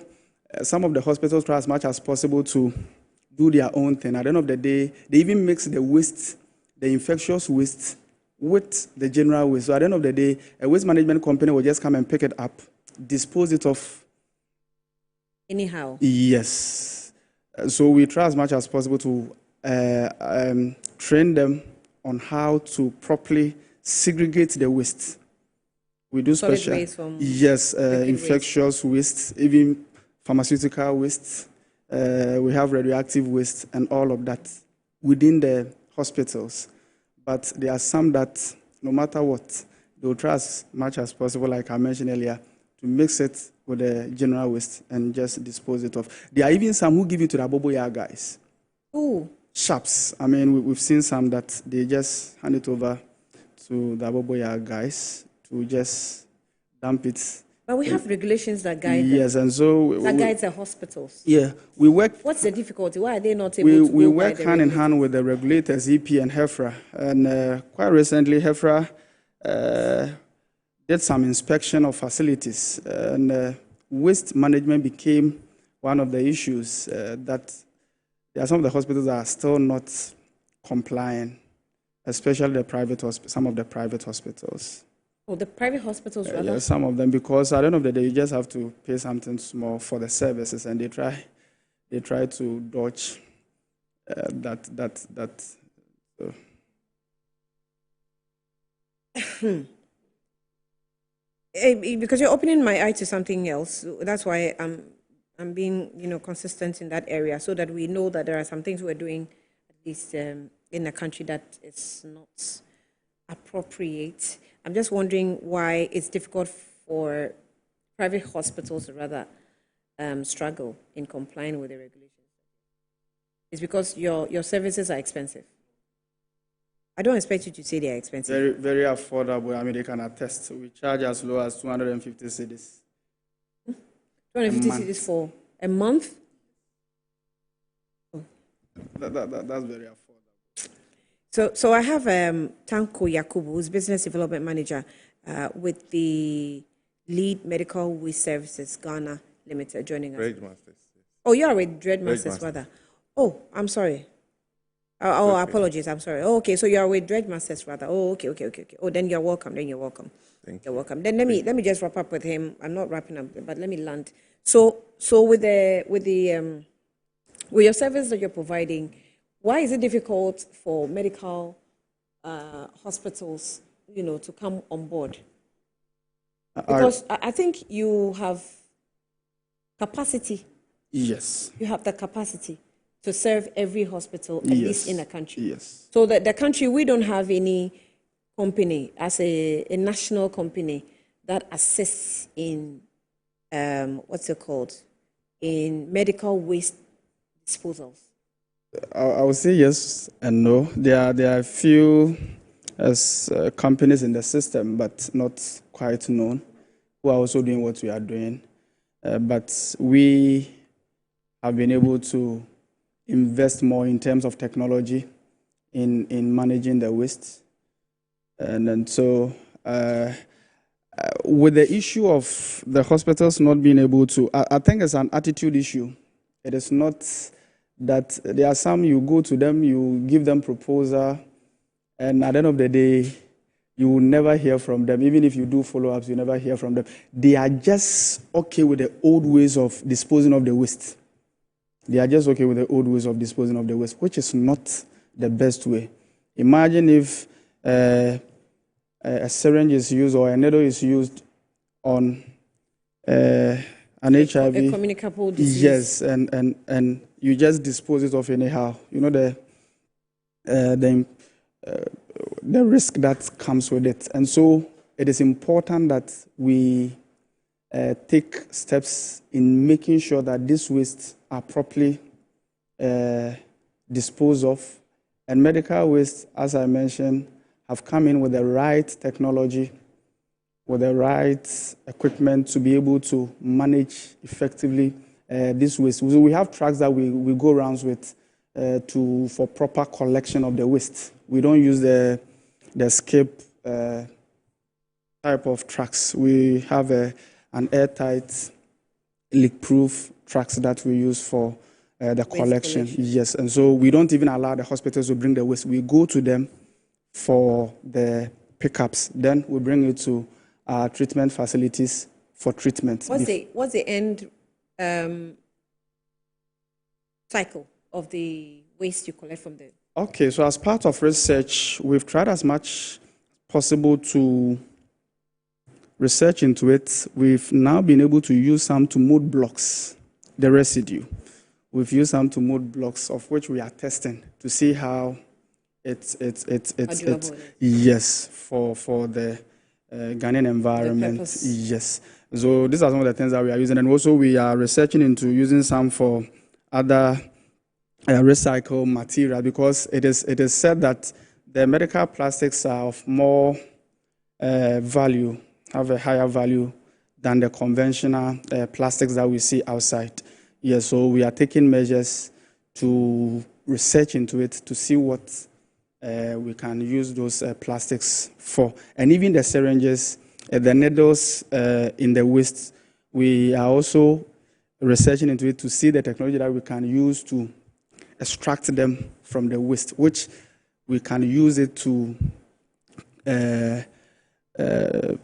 some of the hospitals try as much as possible to do their own thing. At the end of the day, they even mix the waste, the infectious waste, with the general waste. So at the end of the day, a waste management company will just come and pick it up, dispose it off. Anyhow. Yes. So we try as much as possible to train them on how to properly segregate the waste. We do solid special. Waste from infectious waste, even pharmaceutical waste. We have radioactive waste and all of that within the hospitals. But there are some that, no matter what, they will try as much as possible, like I mentioned earlier, to mix it with the general waste and just dispose it off. There are even some who give it to the Aboboya guys. Ooh. Shops. I mean, we've seen some that they just hand it over to the Aboboya guys to just dump it. But we have regulations that guide them. Yes, and so that guides the hospitals. Yeah, we work. What's the difficulty? Why are they not able to? We work hand in hand with the regulators, EP and HEFRA, and quite recently, HEFRA did some inspection of facilities, and waste management became one of the issues that there are some of the hospitals that are still not compliant, especially some of the private hospitals. Oh, the private hospitals, rather? Yeah, some of them, because at the end of the day, you just have to pay something small for the services, and they try to dodge that. Because you're opening my eye to something else. That's why I'm and being, consistent in that area, so that we know that there are some things we're doing, at least in the country, that is not appropriate. I'm just wondering why it's difficult for private hospitals to rather struggle in complying with the regulations. It's because your services are expensive. I don't expect you to say they are expensive. Very, very affordable. I mean, they can attest. We charge as low as 250 cedis. 250 cedis for a month? Oh. That's very affordable. So I have Tanko Yakubu, who's Business Development Manager with the Lead Medical Waste Services Ghana Limited, joining us. Oh, you are with Dreadmasters, rather. Oh, I'm sorry. Apologies. I'm sorry. Oh, okay. So you are with Dreadmasters, rather. Oh, okay. Oh, then you're welcome. Thank you. You're welcome. Then let me just wrap up with him. I'm not wrapping up, but let me land. So with your service that you're providing, why is it difficult for medical hospitals, to come on board? Because I think you have capacity. Yes. You have the capacity to serve every hospital, at least in the country. Yes. So that the country, we don't have any company as a national company that assists in in medical waste disposals. I would say yes and no. There are a few companies in the system, but not quite known, who are also doing what we are doing. But we have been able to invest more in terms of technology in managing the waste. And so with the issue of the hospitals not being able to, I think it's an attitude issue. It is not that there are some, you go to them, you give them proposal, and at the end of the day, you will never hear from them. Even if you do follow-ups, you never hear from them. They are just okay with the old ways of disposing of the waste. They are just okay with the old ways of disposing of the waste, which is not the best way. Imagine if a syringe is used or a needle is used on an HIV. A communicable disease. Yes, and you just dispose it off anyhow. You know the risk that comes with it. And so it is important that we take steps in making sure that these wastes are properly disposed of. And medical waste, as I mentioned, have come in with the right technology, with the right equipment to be able to manage effectively this waste. So we have trucks that we go around with for proper collection of the waste. We don't use the skip type of trucks. We have an airtight, leak-proof trucks that we use for the collection. Yes, and so we don't even allow the hospitals to bring the waste. We go to them for the pickups. Then we bring it to our treatment facilities for treatment. What's the end cycle of the waste you collect from them? Okay, so as part of research, we've tried as much possible to research into it. We've now been able to use some to mold blocks, the residue. We've used some to mold blocks, of which we are testing to see how it's yes, for the Ghanaian environment. Yes. So these are some of the things that we are using. And also we are researching into using some for other recycled material, because it is said that the medical plastics are of more value, have a higher value than the conventional plastics that we see outside. Yes, so we are taking measures to research into it to see what we can use those plastics for. And even the syringes, the needles in the waste, we are also researching into it to see the technology that we can use to extract them from the waste, which we can use it to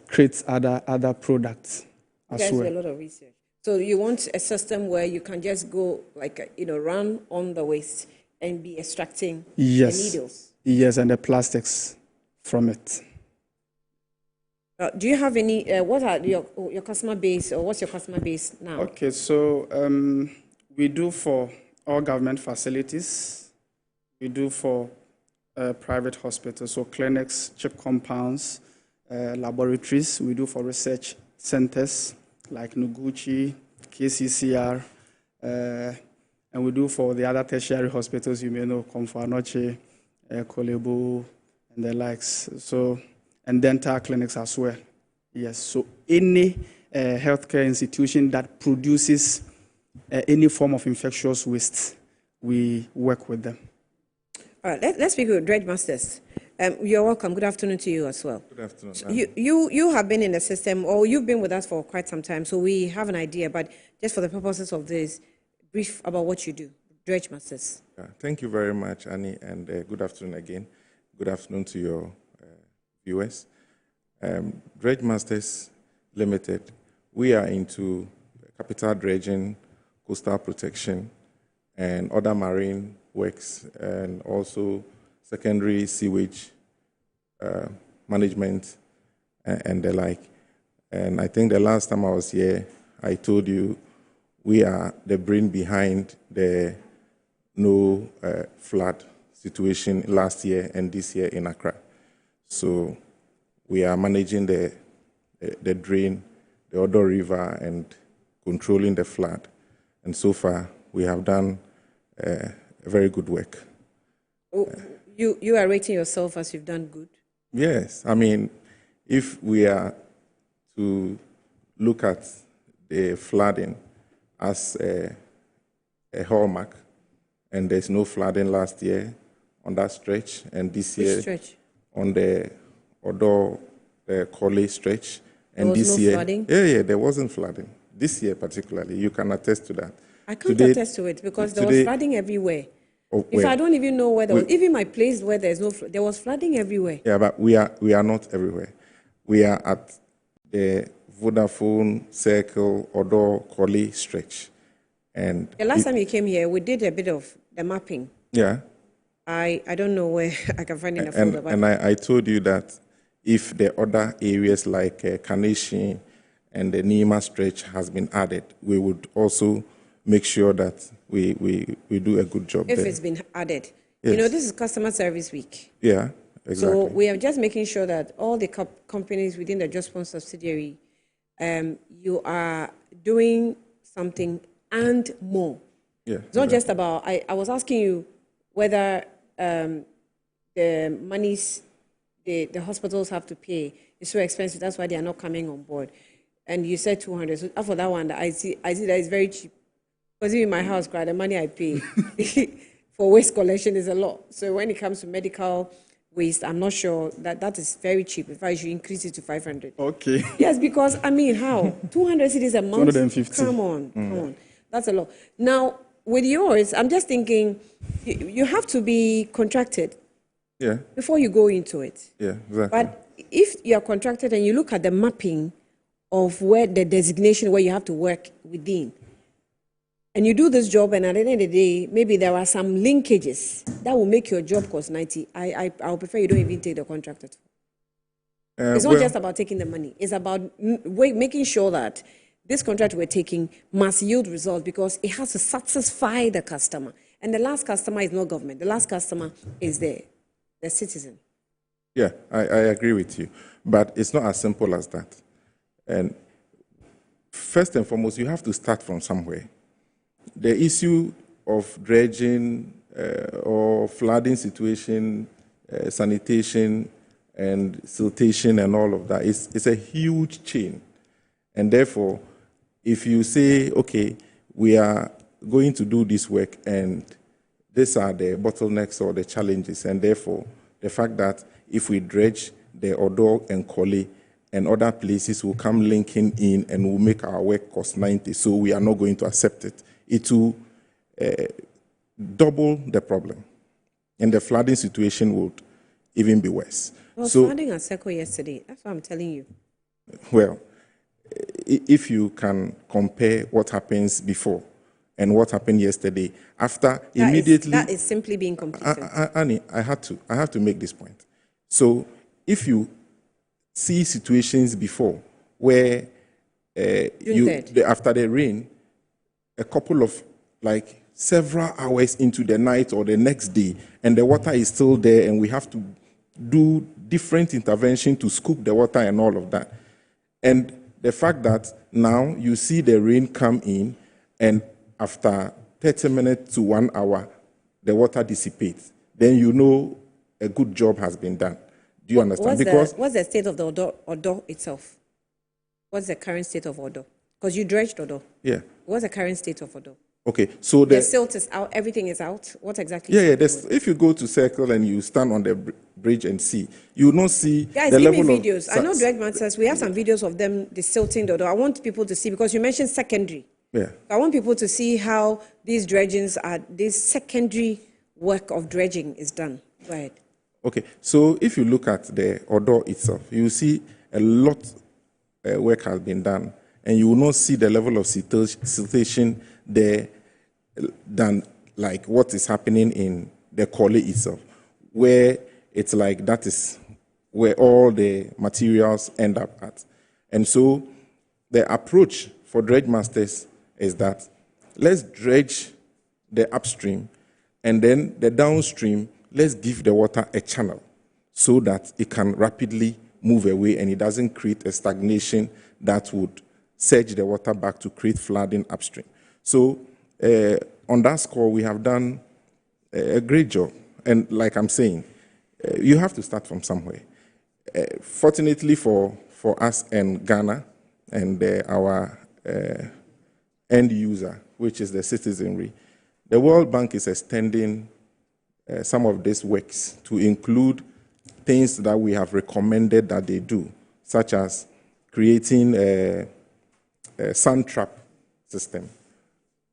create other products as well. There's a lot of research. So you want a system where you can just go, run on the waste and be extracting the needles? Yes, and the plastics from it. Do you have any, what are your customer base, or what's your customer base now? Okay, so we do for all government facilities. We do for private hospitals, so clinics, chip compounds, laboratories. We do for research centers like Noguchi, KCCR, and we do for the other tertiary hospitals, you may know, Komfo Anokye, Kolebu, and the likes. So, and dental clinics as well. Yes, so any healthcare institution that produces any form of infectious waste, we work with them. All right, let's speak with Dredge Masters. You're welcome. Good afternoon to you as well. Good afternoon. So you have been in the system, or you've been with us for quite some time, so we have an idea, but just for the purposes of this, brief about what you do. Dredge Masters. Thank you very much, Annie, and good afternoon again. Good afternoon to your viewers. Dredge Masters Limited, we are into capital dredging, coastal protection, and other marine works, and also secondary sewage management and the like. And I think the last time I was here, I told you we are the brain behind the no flood situation last year and this year in Accra. So we are managing the drain, the Odo River, and controlling the flood. And so far, we have done very good work. Oh, you are rating yourself as you've done good? Yes. I mean, if we are to look at the flooding as a hallmark, and there's no flooding last year on that stretch, and this year on the Odo Korle stretch, and there was this no year, flooding? yeah, there wasn't flooding. This year particularly, you can attest to that. I can't attest to it because there was flooding everywhere. If I don't even know where there was, even my place where there's no, there was flooding everywhere. Yeah, but we are not everywhere. We are at the Vodafone Circle Odo Korle stretch, and the last time you came here, we did a bit of the mapping. Yeah. I don't know where I can find in a folder. And I told you that if the other areas like Carnation and the Nima stretch has been added, we would also make sure that we do a good job if there. It's been added. Yes. You know, this is Customer Service Week. Yeah, exactly. So we are just making sure that all the companies within the Just One subsidiary, you are doing something and more. Yeah, it's not just about, I was asking you whether the monies the hospitals have to pay is so expensive, that's why they are not coming on board. And you said 200. So for that one, I see that it's very cheap. Because even in my house, the money I pay for waste collection is a lot. So when it comes to medical waste, I'm not sure that is very cheap. If I should increase it to 500. Okay. Yes, because I mean, how 200 cities a month? 250. Come on, that's a lot. Now with yours, I'm just thinking, you have to be contracted. Yeah. Before you go into it. Yeah, exactly. But if you are contracted and you look at the mapping of where the designation where you have to work within, and you do this job, and at the end of the day, maybe there are some linkages that will make your job cost 90. I would prefer you don't even take the contract at all. It's not just about taking the money. It's about making sure that this contract we're taking must yield results because it has to satisfy the customer. And the last customer is not government. The last customer is the citizen. Yeah, I agree with you. But it's not as simple as that. And first and foremost, you have to start from somewhere. The issue of dredging or flooding situation, sanitation and siltation and all of that is a huge chain. And therefore, if you say, okay, we are going to do this work and these are the bottlenecks or the challenges, and therefore the fact that if we dredge the Odo and Korle and other places will come linking in and will make our work cost 90, so we are not going to accept it. It will double the problem, and the flooding situation would even be worse. Well, flooding at Seko yesterday, that's what I'm telling you. Well, if you can compare what happens before and what happened yesterday, after immediately... That is simply being complacent. Annie, I have to make this point. So if you see situations before where after the rain, a couple of like several hours into the night or the next day, and the water is still there, and we have to do different intervention to scoop the water and all of that. And the fact that now you see the rain come in, and after 30 minutes to 1 hour, the water dissipates, then you know a good job has been done. Do you understand? What's the state of the Odo itself? What's the current state of Odo? Because you dredged Odo. Yeah. What's the current state of Odo? Okay, so the silt is out, everything is out. What exactly? Yeah. If you go to Circle and you stand on the bridge and see, you will not see guys, the give level me videos. of. I know Dredge Masters. We have some videos of them desilting the Odo. I want people to see, because you mentioned secondary. Yeah. I want people to see how these dredgings are. This secondary work of dredging is done. Go ahead. Okay, so if you look at the Odo itself, you see a lot work has been done, and you will not see the level of siltation there than like what is happening in the Korle itself, where it's like that is where all the materials end up at. And so the approach for dredge masters is that let's dredge the upstream, and then the downstream, let's give the water a channel so that it can rapidly move away and it doesn't create a stagnation that would surge the water back to create flooding upstream. So on that score, we have done a great job. And like I'm saying, you have to start from somewhere. Fortunately for us and Ghana and our end user, which is the citizenry, the World Bank is extending some of these works to include things that we have recommended that they do, such as creating a sand trap system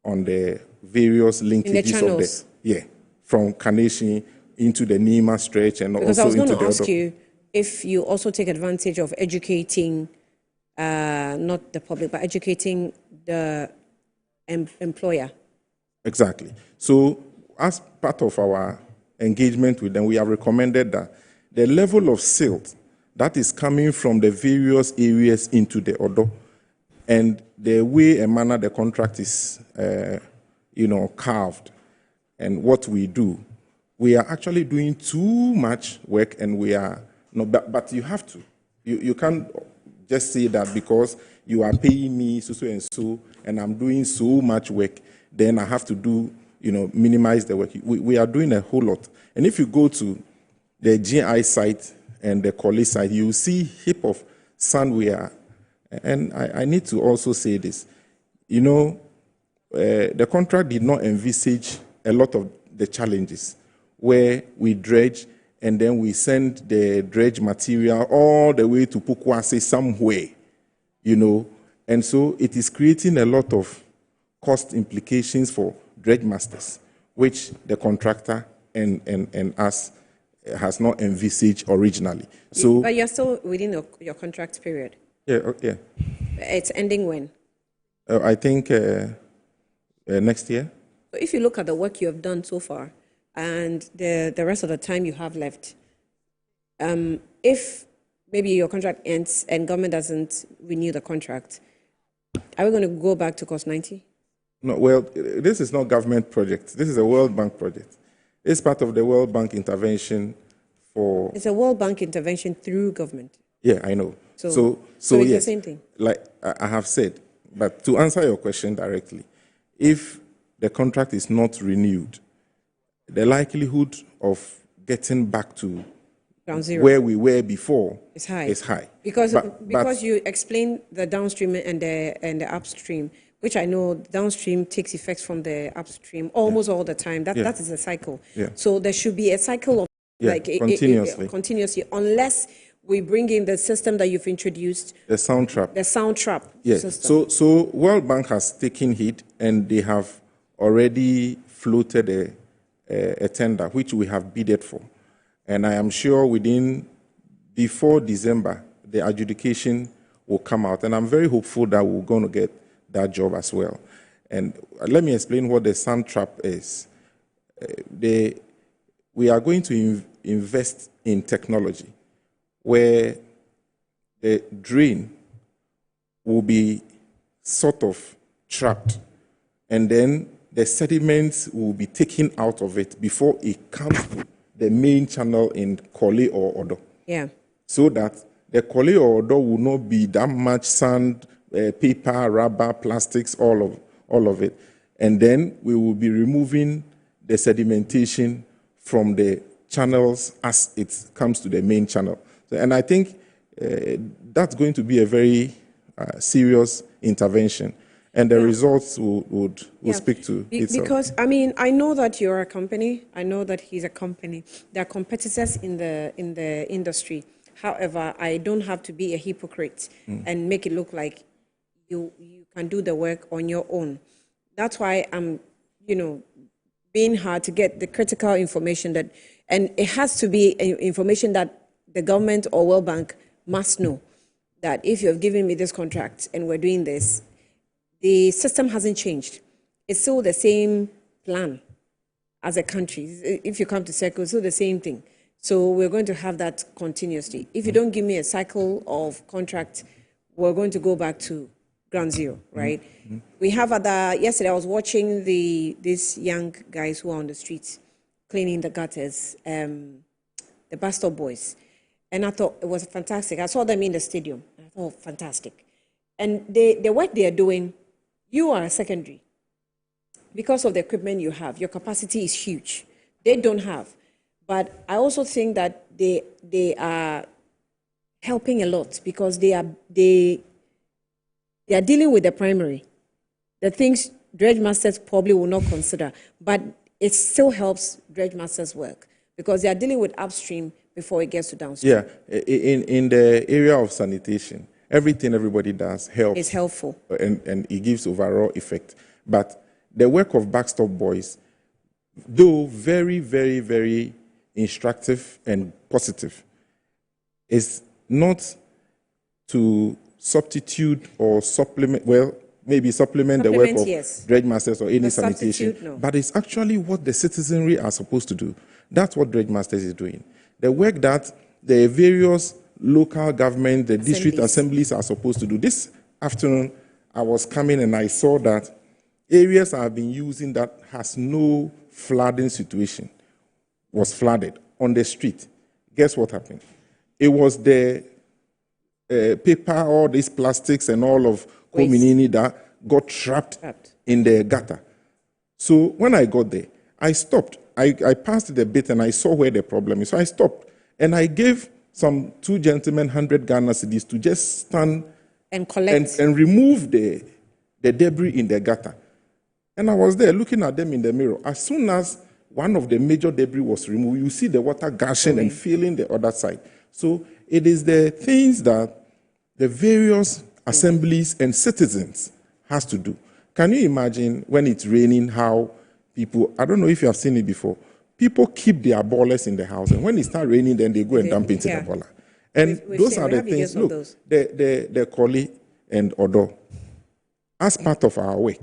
on the various linkages of the from Carnation into the Nima stretch and because also into the. I was going to ask you if you also take advantage of educating, not the public, but educating the employer. Exactly. So as part of our engagement with them, we have recommended that the level of silt that is coming from the various areas into the Odo and the way and manner the contract is, carved and what we do, we are actually doing too much work, and we are not. But you have to. You can't just say that because you are paying me so and so, and I'm doing so much work, then I have to do, minimize the work. We are doing a whole lot. And if you go to the GI site and the Korle site, you see heap of sand we are. And I need to also say this. The contract did not envisage a lot of the challenges where we dredge and then we send the dredge material all the way to Pukwase somewhere, And so it is creating a lot of cost implications for dredge masters, which the contractor and us has not envisaged originally. So, but you're still within your contract period. Yeah. It's ending when? I think next year. So if you look at the work you have done so far and the rest of the time you have left, if maybe your contract ends and government doesn't renew the contract, are we going to go back to cost 90? No, well, this is not government project. This is a World Bank project. It's part of the World Bank intervention for... It's a World Bank intervention through government. Yeah, I know. So it's yes, the same thing? Like I have said, but to answer your question directly, if the contract is not renewed, the likelihood of getting back to ground zero, where we were before, is high. Because you explained the downstream and the upstream, which I know downstream takes effects from the upstream almost all the time. That is a cycle. Yeah. So there should be a cycle of continuously, unless we bring in the system that you've introduced. The sound trap. The sound trap system. So World Bank has taken heed, and they have already floated a tender, which we have bidded for. And I am sure before December, the adjudication will come out. And I'm very hopeful that we're going to get that job as well. And let me explain what the sand trap is. We are going to invest in technology where the drain will be sort of trapped, and then the sediments will be taken out of it before it comes to the main channel in Korle or Odo. Yeah. So that the Korle or Odo will not be that much sand, paper, rubber, plastics, all of it. And then we will be removing the sedimentation from the channels as it comes to the main channel. So, and I think that's going to be a very serious intervention. And the results will speak to itself. Because, I mean, I know that you're a company. I know that he's a company. There are competitors in the industry. However, I don't have to be a hypocrite and make it look like you can do the work on your own. That's why I'm, being hard to get the critical information that, and it has to be information that the government or World Bank must know, that if you have given me this contract and we're doing this, the system hasn't changed. It's still the same plan as a country. If you come to circle, it's still the same thing. So we're going to have that continuously. If you don't give me a cycle of contract, we're going to go back to ground zero, right? We have yesterday I was watching these young guys who are on the streets cleaning the gutters, the bus stop boys. And I thought it was fantastic. I saw them in the stadium. I thought, fantastic. And the work they are doing, you are a secondary. Because of the equipment you have, your capacity is huge. They don't have. But I also think that they are helping a lot because they are dealing with the primary. The things dredge masters probably will not consider, but it still helps dredge masters work because they are dealing with upstream before it gets to downstream. Yeah, in the area of sanitation, everything everybody does helps. It's helpful. And it gives overall effect. But the work of backstop boys, though very, very, very instructive and positive, is not to substitute or supplement, maybe supplement the work of dredge masters or any sanitation, no. But it's actually what the citizenry are supposed to do. That's what dredge masters is doing. The work that the various local government, the district assemblies are supposed to do. This afternoon, I was coming and I saw that areas I've been using that has no flooding situation was flooded on the street. Guess what happened? It was the paper, all these plastics and all of Kominini that got trapped in the gutter. So when I got there, I stopped. I passed it a bit and I saw where the problem is. So I stopped and I gave some two gentlemen 100 Ghana cedis to just stand and collect and remove the debris in the gutter. And I was there looking at them in the mirror. As soon as one of the major debris was removed, you see the water gushing and filling the other side. So it is the things that the various assemblies and citizens has to do. Can you imagine when it's raining how people, I don't know if you have seen it before, people keep their ballers in the house, and when it starts raining, then they go and dump into the baller. And those are the things, look, the Korle and Odo, as part of our work,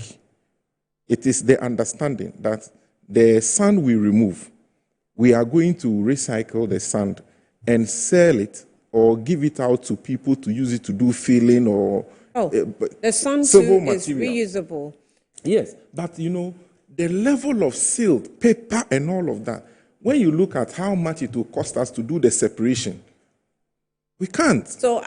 it is the understanding that the sand we remove, we are going to recycle the sand and sell it or give it out to people to use it to do filling or the sand too is reusable. Yes, but the level of silt, paper and all of that, when you look at how much it will cost us to do the separation, we can't. So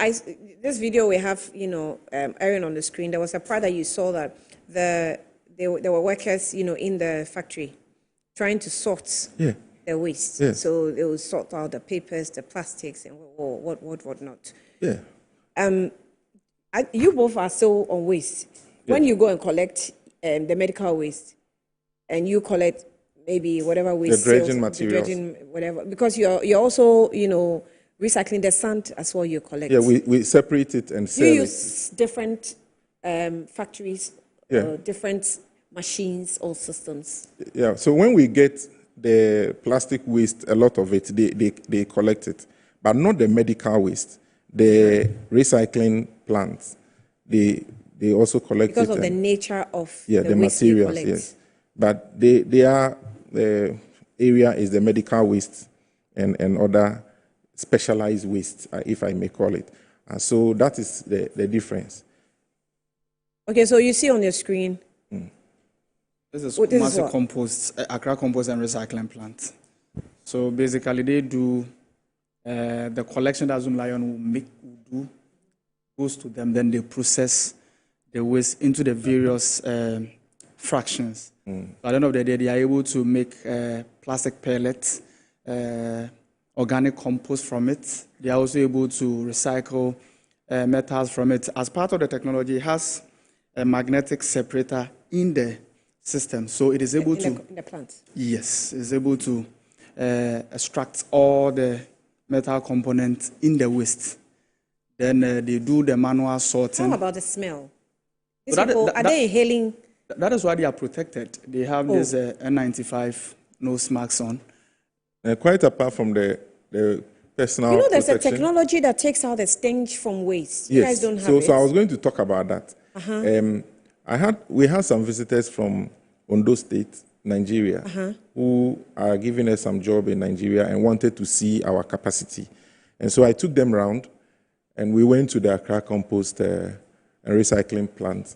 this video we have, airing on the screen, there was a part that you saw that there were workers, in the factory trying to sort the waste. Yes. So they will sort out the papers, the plastics, and what not. Yeah. You both are still on waste. Yeah. When you go and collect the medical waste, and you collect maybe whatever waste, the dredging materials, whatever, because you're also recycling the sand as well. You collect. Yeah, we separate it and sell it. You use different factories, different machines or systems. Yeah. So when we get the plastic waste, a lot of it they collect it, but not the medical waste. The recycling plants, they also collect it. Because of the nature of the waste materials, you collect. yes. But their area is the medical waste and other specialized waste, if I may call it. And so that is the difference. Okay, so you see on your screen. This is This is Kumasi what? Compost, Accra Compost and Recycling Plant. So basically, they do the collection that Zoom Lion will do goes to them. Then they process the waste into the various fractions. At the end of the day, they are able to make plastic pellets, organic compost from it. They are also able to recycle metals from it. As part of the technology, it has a magnetic separator in the system, so it is able in the plant. Yes, it's able to extract all the metal components in the waste. Then they do the manual sorting. How about the smell? These So people, are they inhaling? That is why they are protected. They have this N95 nose masks on. Quite apart from the personal You know, there's a protection. technology that takes out the stench from waste. You guys don't have it. So I was going to talk about that. We had some visitors from Ondo State, Nigeria, who are giving us some job in Nigeria and wanted to see our capacity. And so I took them around, and we went to the Accra Compost and Recycling Plant.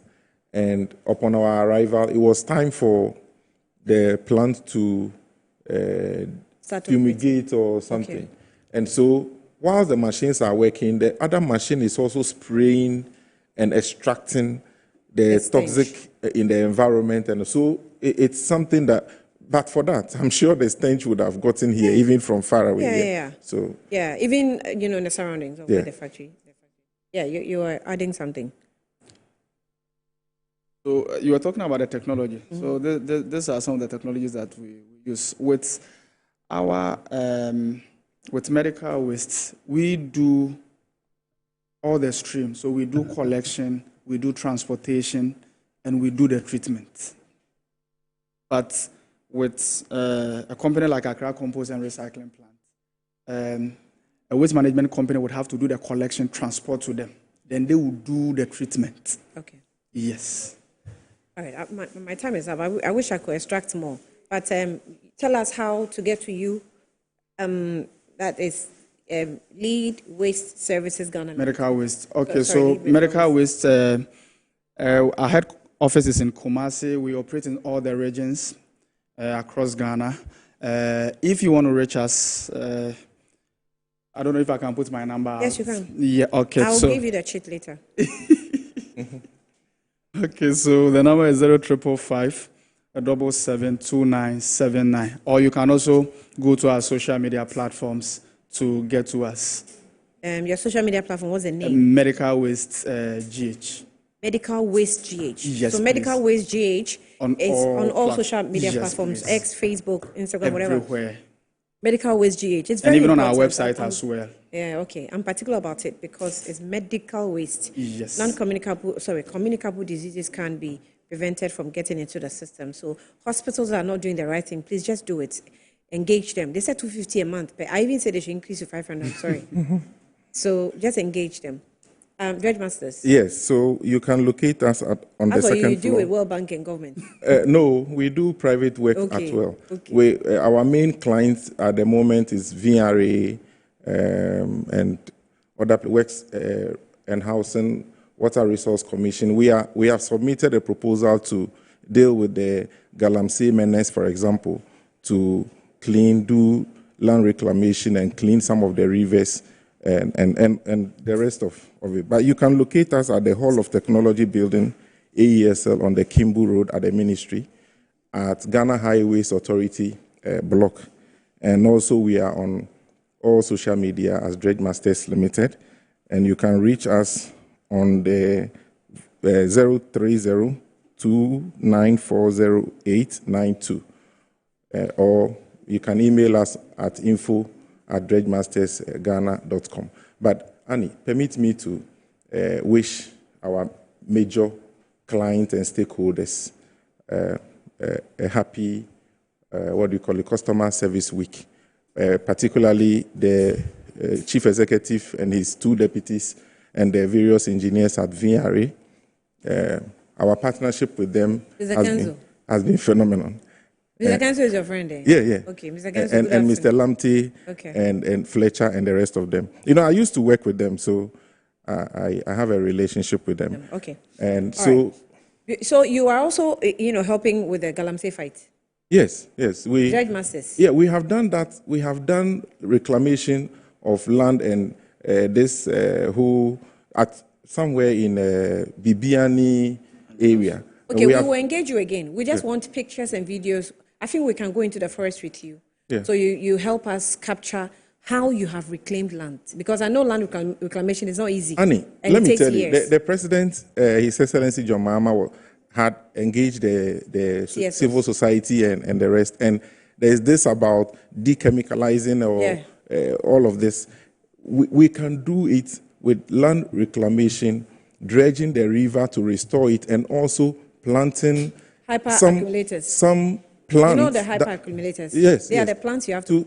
And upon our arrival, it was time for the plant to fumigate or something. Okay. And so while the machines are working, the other machine is also spraying and extracting the toxic in the environment. And so it's something that, but for that, I'm sure the stench would have gotten here, even from far away. Yeah. So Even, in the surroundings of the factory. Yeah, you are adding something. So you were talking about the technology. So these are some of the technologies that we use with our with medical waste. We do all the stream. So we do collection, we do transportation, and we do the treatment. But with a company like Accra Compost and Recycling Plant, a waste management company would have to do the collection, transport to them. Then they will do the treatment. Okay. Yes. All right, my time is up. I wish I could extract more. But tell us how to get to you. That is Lead Waste Services Ghana. Medical waste. Okay, so medical waste, our head office is in Kumasi. We operate in all the regions across Ghana. If you want to reach us, I don't know if I can put my number. Yes, you can. Yeah, okay. I'll give you the cheat later. Okay, so the number is 0555 772979. Or you can also go to our social media platforms to get to us. Your social media platform, what's the name? Medical Waste GH. Medical Waste GH. Yes, so Medical Waste GH is on all social media yes, platforms, please. X, Facebook, Instagram, whatever. Everywhere. Medical Waste GH. It's And very even on our important. website as well. Yeah, okay. I'm particular about it because it's medical waste. Yes. Communicable diseases can be prevented from getting into the system. So hospitals are not doing the right thing. Please just do it. Engage them. They said $250 a month, but I even said they should increase to $500. Sorry. So just engage them. Dredge Masters. Yes, so you can locate us on the second floor. You do with World Bank and government? No, we do private work as well. Okay. Our main clients at the moment is VRA and other works and housing, Water Resource Commission. We have submitted a proposal to deal with the Galamsey menace, for example, to do land reclamation and clean some of the rivers and the rest of it. But you can locate us at the Hall of Technology Building, AESL, on the Kimbu Road at the Ministry, at Ghana Highways Authority block. And also we are on all social media as Dredge Masters Limited. And you can reach us on the 030-2940-892. Or you can email us at info@dredgemastersghana.com. But Annie, permit me to wish our major clients and stakeholders a happy, customer service week, particularly the chief executive and his two deputies and the various engineers at VRA. Our partnership with them has been phenomenal. Mr. Kanso is your friend, eh? Yeah. Okay, Mr. Kanso. And Mr. Lamte and Fletcher and the rest of them. I used to work with them, so I have a relationship with them. Okay. And All so... right. So you are also, helping with the Galamsey fight? Yes. Dredge Masters? Yeah, we have done that. We have done reclamation of land and who at somewhere in Bibiani area. Okay, we will engage you again. We just want pictures and videos. I think we can go into the forest with you. Yeah. So you help us capture how you have reclaimed land. Because I know land reclamation is not easy. Annie, let me tell you, the President, His Excellency John Mahama, had engaged the civil society and the rest. And there's this about dechemicalizing or all of this. We can do it with land reclamation, dredging the river to restore it, and also planting some plants. You know the hyperaccumulators? Yes. They are the plants you have to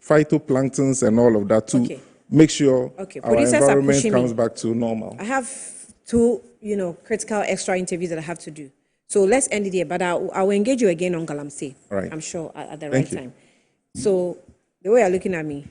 phytoplanktons and all of that to make sure our environment comes back to normal. I have 2, critical extra interviews that I have to do. So let's end it here, but I will engage you again on Galamsey. Right. I'm sure at the right time. So the way you're looking at me.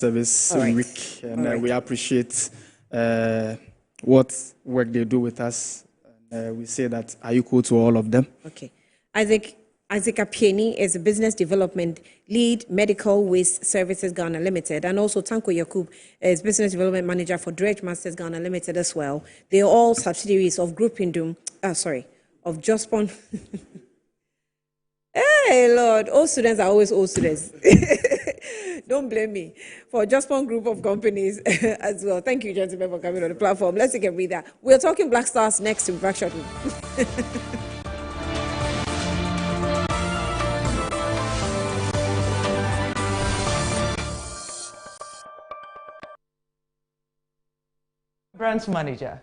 Service week, and we appreciate what work they do with us. We say that are equal to all of them. Okay. Isaac Apieni is a business development lead, Medical Waste Services Ghana Limited, and also Tanko Yakub is business development manager for Dredge Masters Ghana Limited as well. They are all subsidiaries of Group Indum, of Jospon. Hey, Lord, all students are always all students. Don't blame me. For Jospon Group of companies as well. Thank you, gentlemen, for coming on the platform. Let's take a breather. We're talking Black Stars next to Backshot. Brands manager.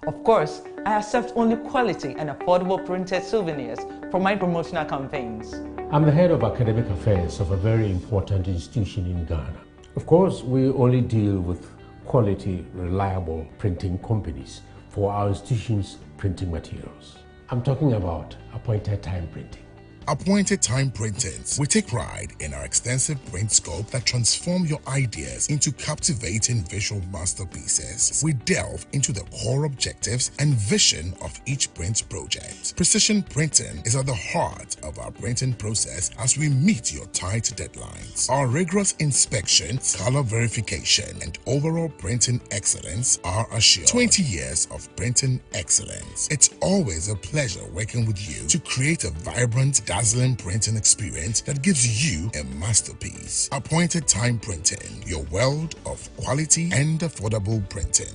Of course, I accept only quality and affordable printed souvenirs for my promotional campaigns. I'm the head of academic affairs of a very important institution in Ghana. Of course, we only deal with quality, reliable printing companies for our institution's printing materials. I'm talking about appointed time printing. Appointed Time Printings. We take pride in our extensive print scope that transform your ideas into captivating visual masterpieces. We delve into the core objectives and vision of each print project. Precision printing is at the heart of our printing process as we meet your tight deadlines. Our rigorous inspection, color verification, and overall printing excellence are assured. 20 years of printing excellence. It's always a pleasure working with you to create a vibrant, dazzling printing experience that gives you a masterpiece. Appointed Time Printing, your world of quality and affordable printing.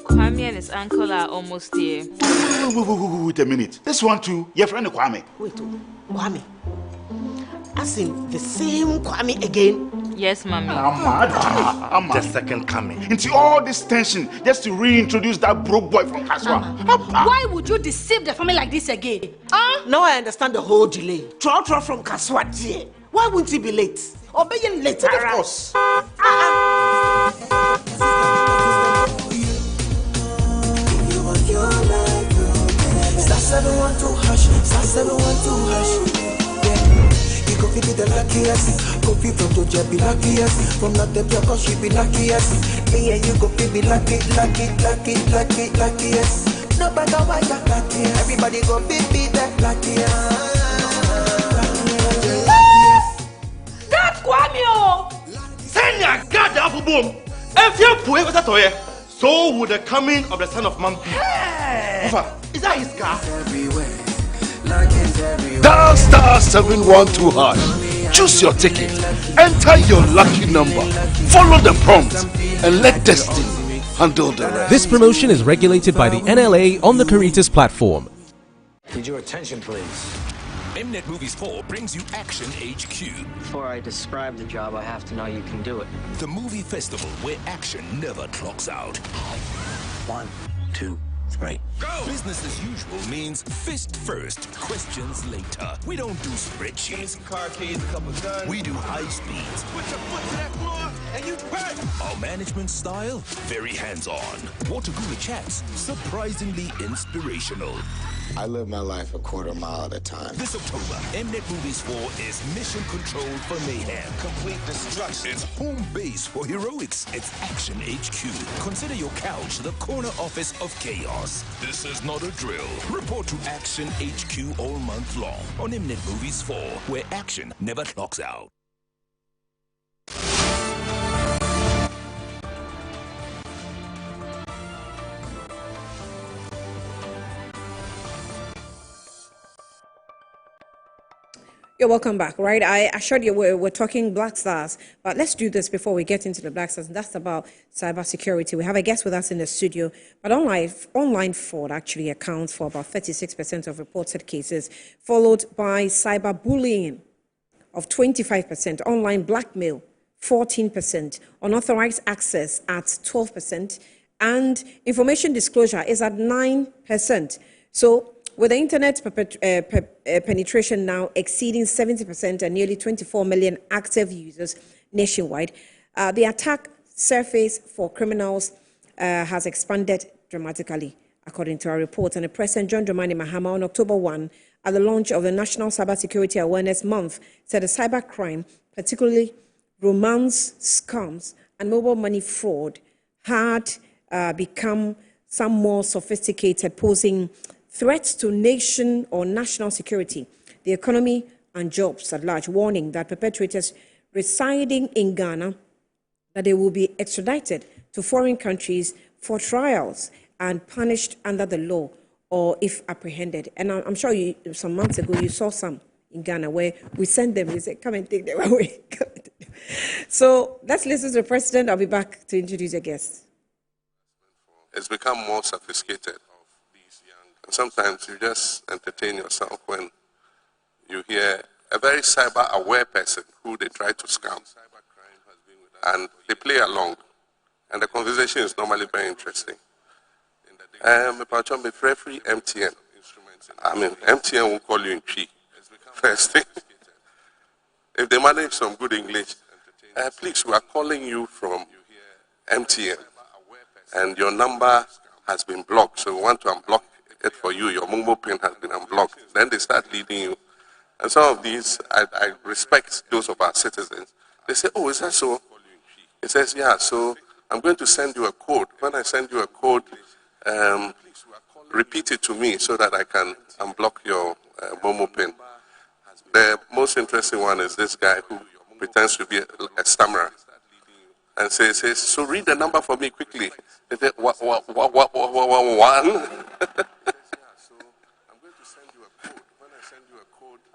Kwame and his uncle are almost here. Wait a minute. This one too, your friend Kwame. Wait, Kwame. As in the same Kwame again? Yes, Mommy. I'm the second coming. Into all this tension just to reintroduce that broke boy from Kaswa. Why would you deceive the family like this again? Now I understand the whole delay. Troll from Kaswa. Why wouldn't he be late? Or be late, of course. Star 712 hash, star 712 hash. Coffee be the luckiest. Coffee from Georgia be luckiest. From Natepia cause she be luckiest. Me and you coffee be luckiest. No matter why you're luckiest. Everybody go be the luckiest. That's Kwame! Senya God the apple boom. If you put it toye, so would the coming of the son of man be. Hey! Is that his car? Dial star 712 hash. Choose your ticket. Enter your lucky number. Follow the prompt and let destiny handle the rest. This promotion is regulated by the NLA on the Caritas platform. Need your attention, please. Mnet Movies 4 brings you Action HQ. Before I describe the job, I have to know you can do it. The movie festival where action never clocks out. 1, 2, Right. Go! Business as usual means fist first, questions later. We don't do spreadsheets. Give me some car keys, a couple guns. We do high speeds. Put your foot to that floor and you bet. Our management style, very hands-on. Water cooler chats, surprisingly inspirational. I live my life a quarter mile at a time. This October, Mnet Movies 4 is mission control for mayhem. Complete destruction. It's home base for heroics. It's Action HQ. Consider your couch the corner office of chaos. This is not a drill. Report to Action HQ all month long on Mnet Movies 4, where action never clocks out. You're welcome back, right? I assured you we're talking Black Stars, but let's do this before we get into the Black Stars. And that's about cybersecurity. We have a guest with us in the studio, but online fraud actually accounts for about 36% of reported cases, followed by cyberbullying of 25%, online blackmail 14%, unauthorized access at 12%, and information disclosure is at 9%. So with the internet penetration now exceeding 70% and nearly 24 million active users nationwide, the attack surface for criminals has expanded dramatically, according to our report. And the President John Dramani Mahama on October 1, at the launch of the National Cybersecurity Awareness Month, said the cybercrime, particularly romance scams and mobile money fraud, had become some more sophisticated, posing threats to nation or national security, the economy, and jobs at large, warning that perpetrators residing in Ghana, that they will be extradited to foreign countries for trials and punished under the law or if apprehended. And I'm sure you, some months ago you saw some in Ghana where we sent them, we said, come and take them away. So let's listen to the President. I'll be back to introduce your guests. It's become more sophisticated. And sometimes you just entertain yourself when you hear a very cyber-aware person who they try to scam. And they play along. And the conversation is normally very interesting. Free MTN. I mean, MTN will call you in Chi. First thing. If they manage some good English, please, we are calling you from MTN. And your number has been blocked, so we want to unblock it for you. Your Mumbo pin has been unblocked. Then they start leading you. And some of these, I respect those of our citizens. They say, oh, is that so? It says, yeah, so I'm going to send you a code. When I send you a code, repeat it to me so that I can unblock your Momo pin. The most interesting one is this guy who pretends to be a stammerer and says, so read the number for me quickly. They say, one.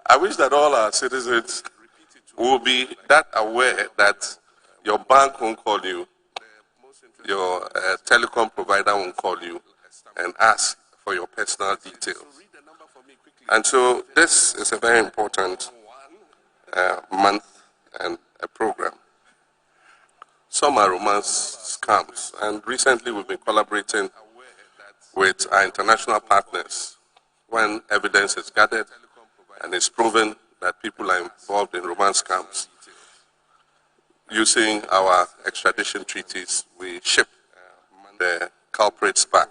I wish that all our citizens will be that aware that your bank won't call you, your telecom provider won't call you and ask for your personal details. And so this is a very important month and a program. Some are romance scams, and recently we've been collaborating with our international partners when evidence is gathered and it's proven that people are involved in romance scams. Using our extradition treaties, we ship the culprits back.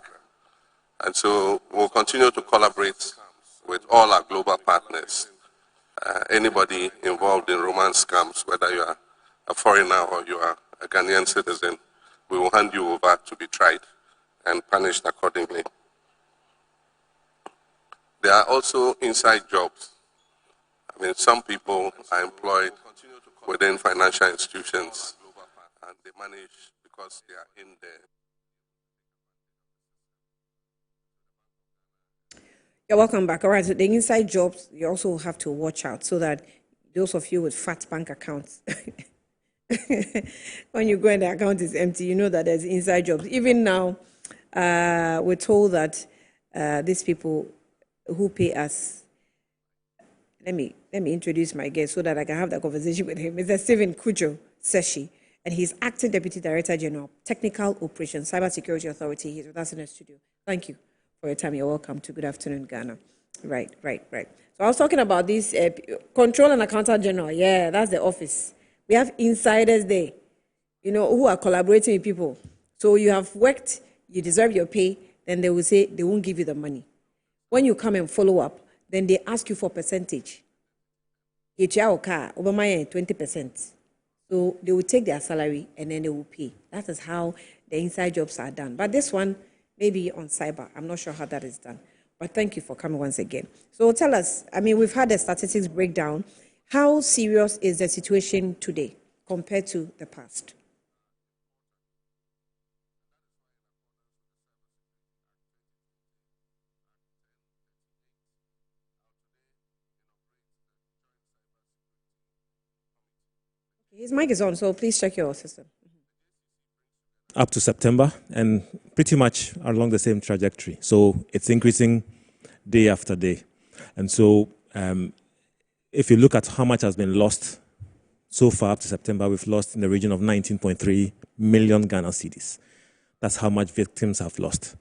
And so we'll continue to collaborate with all our global partners. Anybody involved in romance scams, whether you are a foreigner or you are a Ghanaian citizen, we will hand you over to be tried and punished accordingly. There are also inside jobs. I mean, some people are employed within financial institutions and they manage because they are in there. You're welcome back. All right, so the inside jobs, you also have to watch out so that those of you with fat bank accounts, when you go and the account is empty, you know that there's inside jobs. Even now, we're told that these people who pay us, let me introduce my guest so that I can have that conversation with him. Mr. Stephen Kujo Seshi, and he's Acting Deputy Director General, Technical Operations, Cybersecurity Authority. He's with us in the studio. Thank you for your time. You're welcome to Good Afternoon, Ghana. Right. So I was talking about this Control and Accountant General. Yeah, that's the office. We have insiders there, who are collaborating with people. So you have worked, you deserve your pay, then they will say they won't give you the money. When you come and follow up, then they ask you for percentage. 20%. So they will take their salary and then they will pay. That is how the inside jobs are done. But this one, maybe on cyber. I'm not sure how that is done. But thank you for coming once again. So tell us, we've had the statistics breakdown. How serious is the situation today compared to the past? His mic is on, so please check your system. Up to September, and pretty much along the same trajectory. So it's increasing day after day. And so if you look at how much has been lost so far up to September, we've lost in the region of 19.3 million Ghana cedis. That's how much victims have lost.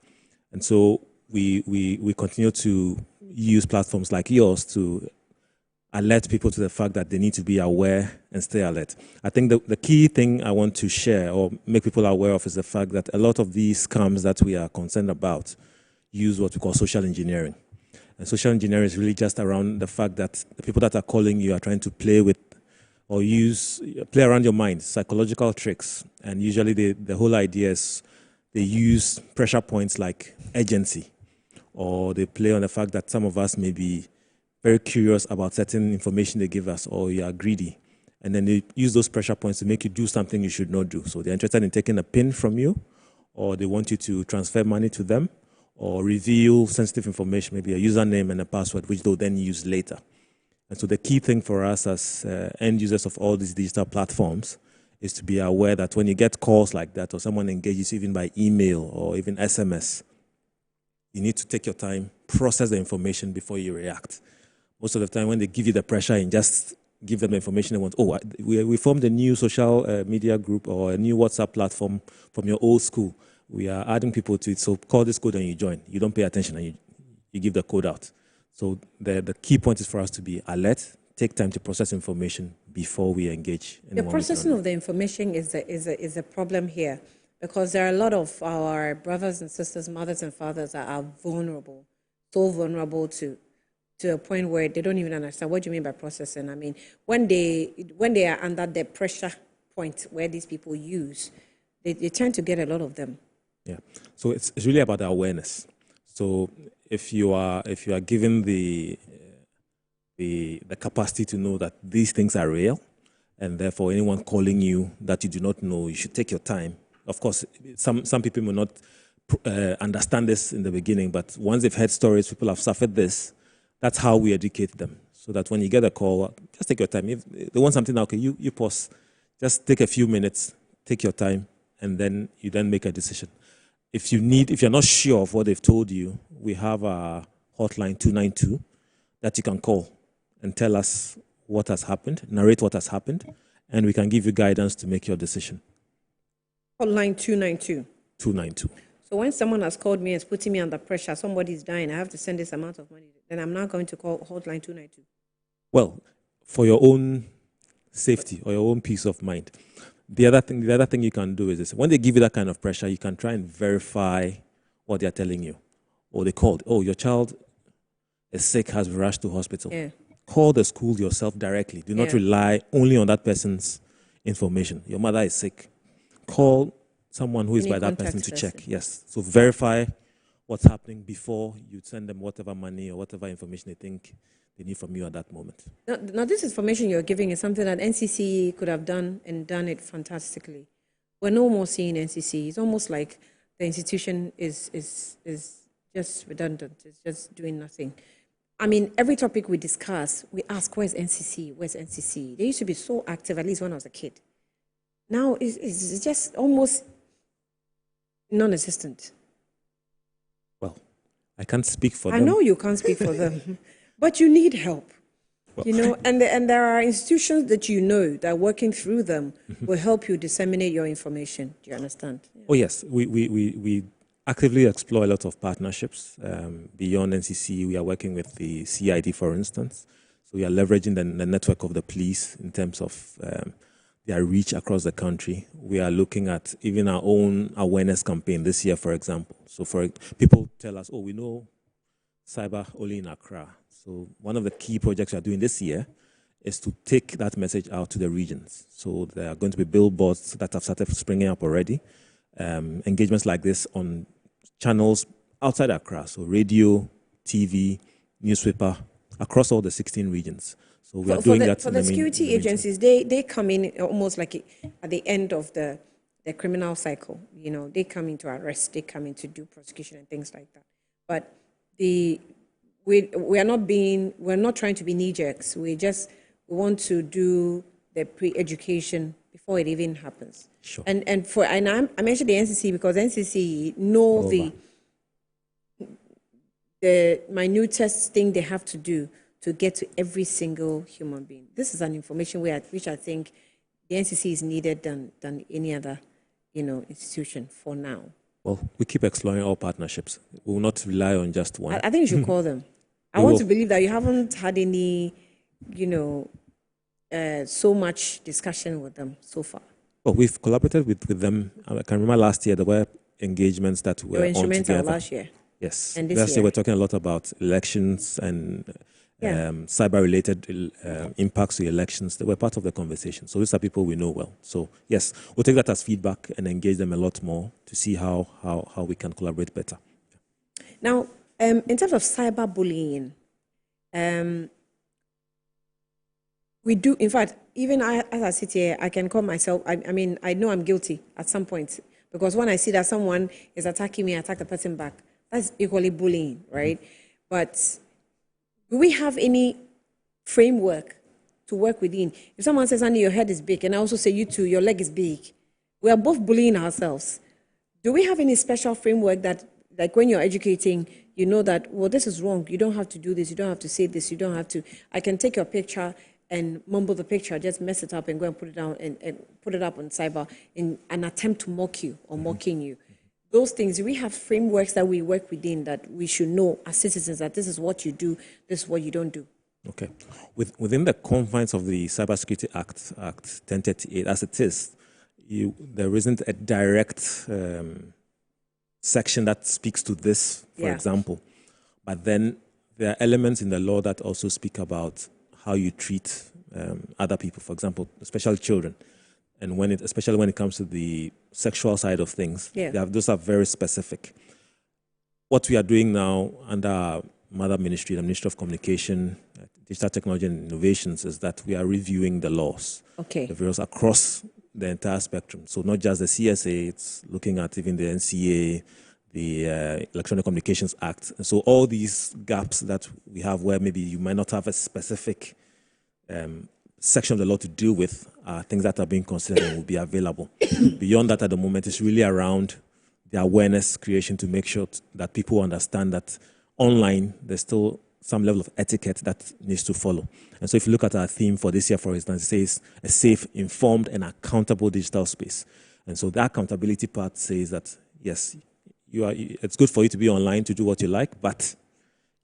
And so we continue to use platforms like yours to alert people to the fact that they need to be aware and stay alert. I think the key thing I want to share or make people aware of is the fact that a lot of these scams that we are concerned about use what we call social engineering. And social engineering is really just around the fact that the people that are calling you are trying to play with or play around your mind, psychological tricks. And usually the whole idea is they use pressure points like urgency, or they play on the fact that some of us may be very curious about certain information they give us, or you are greedy. And then they use those pressure points to make you do something you should not do. So they're interested in taking a pin from you, or they want you to transfer money to them, or reveal sensitive information, maybe a username and a password, which they'll then use later. And so the key thing for us as end users of all these digital platforms is to be aware that when you get calls like that, or someone engages even by email or even SMS, you need to take your time, process the information before you react. Most of the time when they give you the pressure and just give them the information they want, we formed a new social media group or a new WhatsApp platform from your old school. We are adding people to it, so call this code and you join. You don't pay attention and you give the code out. So the key point is for us to be alert, take time to process information before we engage. The processing of the information is a problem here, because there are a lot of our brothers and sisters, mothers and fathers that are vulnerable, so vulnerable to a point where they don't even understand what do you mean by processing. When they are under the pressure point where these people use, they tend to get a lot of them. Yeah. So it's really about the awareness. So if you are given the capacity to know that these things are real, and therefore anyone calling you that you do not know, you should take your time. Of course, some people may not understand this in the beginning, but once they've heard stories, people have suffered this. That's how we educate them, so that when you get a call, just take your time. If they want something, okay, you pause. Just take a few minutes, take your time, and then you make a decision. If you're not sure of what they've told you, we have a hotline 292 that you can call and tell us what has happened, narrate what has happened, and we can give you guidance to make your decision. Hotline 292. 292. So when someone has called me and is putting me under pressure, somebody's dying, I have to send this amount of money, then I'm not going to call hotline 292. Well, for your own safety or your own peace of mind. The other thing you can do is this. When they give you that kind of pressure, you can try and verify what they're telling you. Or they called, your child is sick, has rushed to hospital. Yeah. Call the school yourself directly. Do not rely only on that person's information. Your mother is sick. Call someone who is by that person to check. Yes. So verify what's happening before you send them whatever money or whatever information they think they need from you at that moment. Now this information you're giving is something that NCC could have done and done it fantastically. We're no more seeing NCC. It's almost like the institution is just redundant. It's just doing nothing. Every topic we discuss, we ask, where's NCC? Where's NCC? They used to be so active, at least when I was a kid. Now it's just almost non-existent. Well, I can't speak for them. I know you can't speak for them, but you need help. Well, and there are institutions that that working through them will help you disseminate your information. Do you understand? Oh yes, we actively explore a lot of partnerships. Beyond NCC, we are working with the CID, for instance. So we are leveraging the network of the police in terms of their reach across the country. We are looking at even our own awareness campaign this year, for example. So people tell us, oh, we know cyber only in Accra. So one of the key projects we are doing this year is to take that message out to the regions. So there are going to be billboards that have started springing up already. Engagements like this on channels outside Accra, so radio, TV, newspaper, across all the 16 regions. So we are doing that. For the security agencies, they come in almost like at the end of the criminal cycle. You know, they come in to arrest, they come in to do prosecution and things like that. But we're not trying to be knee-jerks. We want to do the pre-education before it even happens. Sure. And I mentioned the NCC because NCC know the minutest thing they have to do to get to every single human being. This is an information which I think the NCC is needed than any other, institution for now. Well, we keep exploring all partnerships. We will not rely on just one. I think you should call them. I want to believe that you haven't had any, so much discussion with them so far. Well, we've collaborated with them. I can remember last year there were engagements that were instrumental on together. Last year. Yes. And this last year year we're talking a lot about elections and cyber-related impacts to elections. They were part of the conversation. So these are people we know well. So yes, we'll take that as feedback and engage them a lot more to see how we can collaborate better. Now, in terms of cyberbullying, we do, in fact, even as I sit here, I can call myself, I know I'm guilty at some point, because when I see that someone is attacking me, I attack the person back. That's equally bullying, right? But do we have any framework to work within? If someone says, Annie, your head is big, and I also say, you too, your leg is big, we are both bullying ourselves. Do we have any special framework that, like when you're educating, you know that, well, this is wrong, you don't have to do this, you don't have to say this, you don't have to, I can take your picture and mumble the picture, just mess it up and go and put it down and put it up on cyber in an attempt to mock you or mocking you. Those things, we have frameworks that we work within that we should know as citizens that this is what you do, this is what you don't do. Okay. Within the confines of the Cybersecurity Act 1038, as it is, there isn't a direct section that speaks to this, for example. But then there are elements in the law that also speak about how you treat other people, for example, especially children. And especially when it comes to the sexual side of things, those are very specific. What we are doing now under our mother ministry, the Ministry of Communication, Digital Technology and Innovations, is that we are reviewing the laws, the various across the entire spectrum. So not just the CSA, it's looking at even the NCA, the Electronic Communications Act. And so all these gaps that we have where maybe you might not have a specific section of the law to deal with are things that are being considered and will be available. Beyond that, at the moment, it's really around the awareness creation to make sure that people understand that online, there's still some level of etiquette that needs to follow. And so if you look at our theme for this year, for instance, it says a safe, informed, and accountable digital space. And so the accountability part says that, yes, it's good for you to be online to do what you like, but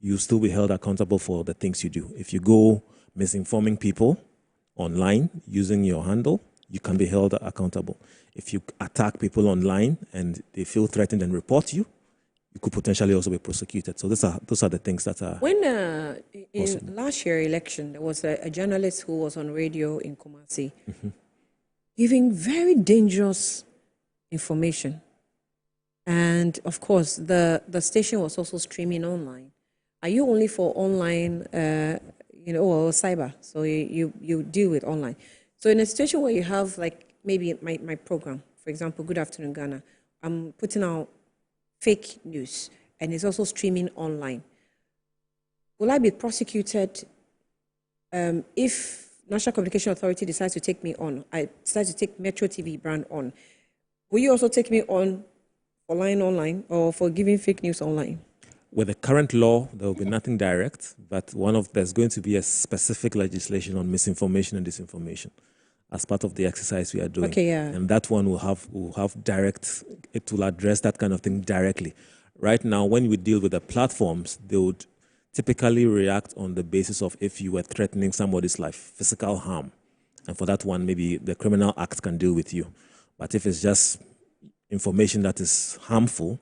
you'll still be held accountable for the things you do. If you go misinforming people online using your handle, you can be held accountable. If you attack people online and they feel threatened and report you, you could potentially also be prosecuted. So those are the things that are... When in last year election, there was a journalist who was on radio in Kumasi giving very dangerous information. And of course, the station was also streaming online. Are you only for online, or cyber? So you deal with online. So in a situation where you have, like, maybe my program, for example, Good Afternoon Ghana, I'm putting out fake news, and it's also streaming online. Will I be prosecuted if National Communication Authority decides to take me on? I decide to take Metro TV brand on. Will you also take me on for lying online or for giving fake news online? With the current law, there will be nothing direct, but there's going to be a specific legislation on misinformation and disinformation. as part of the exercise we are doing. Okay, yeah. And that one will have direct, it will address that kind of thing directly. Right now, when we deal with the platforms, they would typically react on the basis of if you were threatening somebody's life, physical harm. And for that one, maybe the criminal act can deal with you. But if it's just information that is harmful,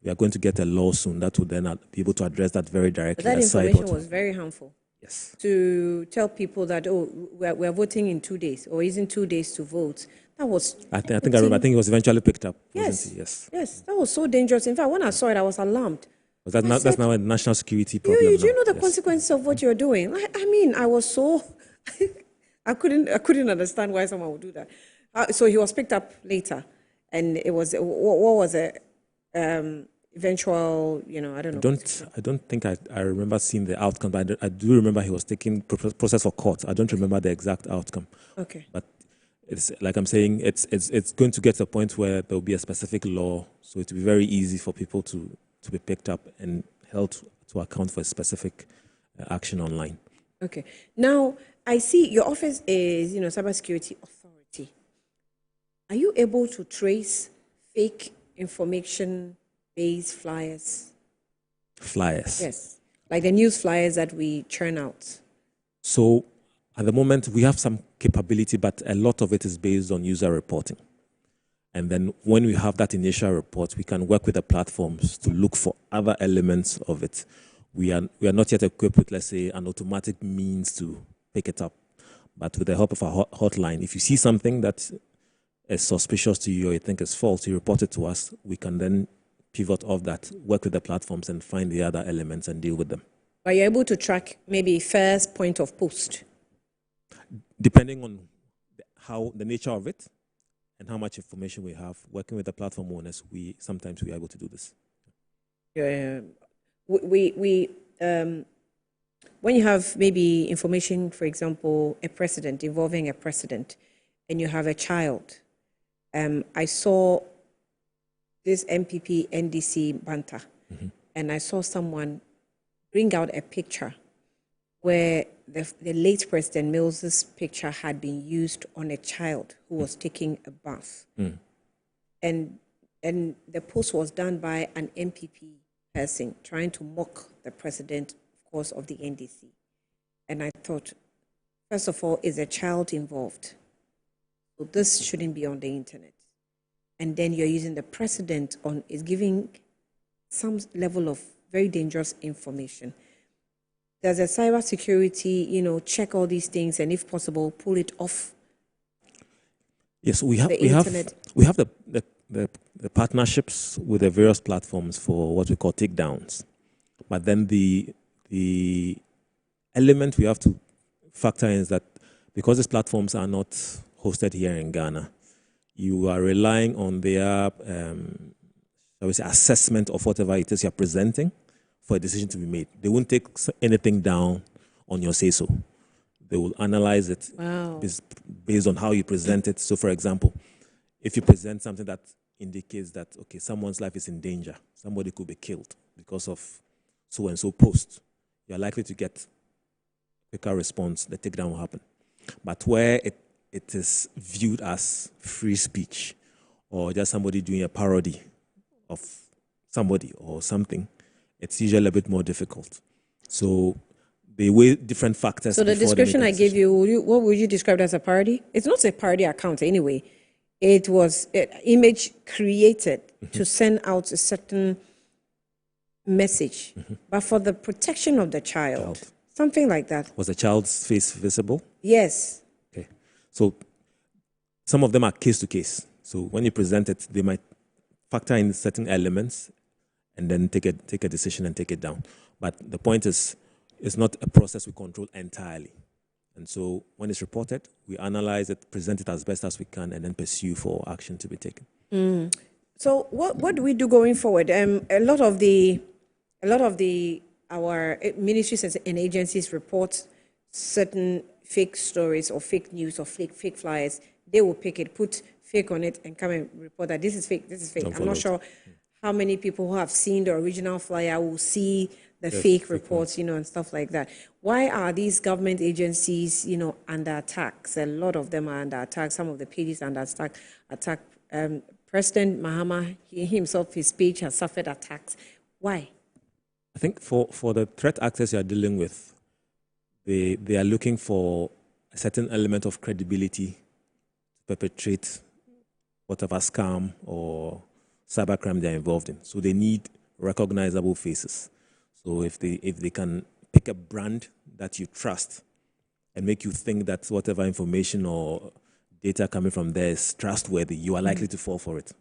we are going to get a law soon that will then be able to address that very directly. But that information was very harmful. Yes. To tell people that, oh, we're voting in 2 days, or isn't 2 days to vote. That was. I think I remember. I think it was eventually picked up. Yes. Wasn't it? Yes. Yes. That was so dangerous. In fact, when I saw it, I was alarmed. Was that that's now a national security problem? Do you know the consequences of what you're doing? I mean, I was so. I couldn't understand why someone would do that. So he was picked up later, and it was what was it? Eventual, I don't know. I don't think I remember seeing the outcome, but I do remember he was taking process for court. I don't remember the exact outcome. Okay. But it's like I'm saying, it's going to get to a point where there will be a specific law, so it will be very easy for people to be picked up and held to account for a specific action online. Okay. Now I see your office is, Cybersecurity Authority. Are you able to trace fake information-based flyers? Flyers? Yes. Like the news flyers that we churn out. So at the moment, we have some capability, but a lot of it is based on user reporting. And then when we have that initial report, we can work with the platforms to look for other elements of it. We are not yet equipped with, let's say, an automatic means to pick it up. But with the help of a hotline, if you see something that is suspicious to you or you think is false, you report it to us. We can then pivot off that, work with the platforms and find the other elements and deal with them. Are you able to track maybe first point of post? Depending on how the nature of it and how much information we have, working with the platform owners, sometimes we are able to do this. Yeah. When you have maybe information, for example, involving a president, and you have a child, I saw this MPP NDC banter, and I saw someone bring out a picture where the late President Mills's picture had been used on a child who was taking a bath. And the post was done by an MPP person trying to mock the president, of course, of the NDC. And I thought, first of all, is a child involved? So this shouldn't be on the internet. And then you're using the president is giving some level of very dangerous information. Does a cybersecurity, check all these things and, if possible, pull it off? Yes, we have the partnerships with the various platforms for what we call takedowns. But then the element we have to factor in is that because these platforms are not hosted here in Ghana, you are relying on their assessment of whatever it is you're presenting for a decision to be made. They won't take anything down on your say-so. They will analyze it based on how you present it. So, for example, if you present something that indicates that, okay, someone's life is in danger, somebody could be killed because of so-and-so post, you're likely to get a quicker response, the takedown will happen. But where it is viewed as free speech or just somebody doing a parody of somebody or something, it's usually a bit more difficult. So they weigh different factors. So the description I gave you, what would you describe as a parody? It's not a parody account anyway. It was an image created to send out a certain message, but for the protection of the child, something like that. Was the child's face visible? Yes. Okay. So some of them are case to case. So when you present it, they might factor in certain elements and then take a decision and take it down. But the point is, it's not a process we control entirely. And so when it's reported, we analyze it, present it as best as we can, and then pursue for action to be taken. So what do we do going forward? A lot of our ministries and agencies report certain fake stories or fake news or fake flyers. They will pick it, put fake on it, and come and report that this is fake. I'm not sure how many people who have seen the original flyer will see the fake reports, and stuff like that. Why are these government agencies, under attack? A lot of them are under attack. Some of the pages are under attack. President Mahama, he himself, his page has suffered attacks. Why? I think for the threat actors you are dealing with, they are looking for a certain element of credibility to perpetrate whatever scam or cybercrime they're involved in. So they need recognizable faces. So if they can pick a brand that you trust and make you think that whatever information or data coming from there is trustworthy, you are likely to fall for it.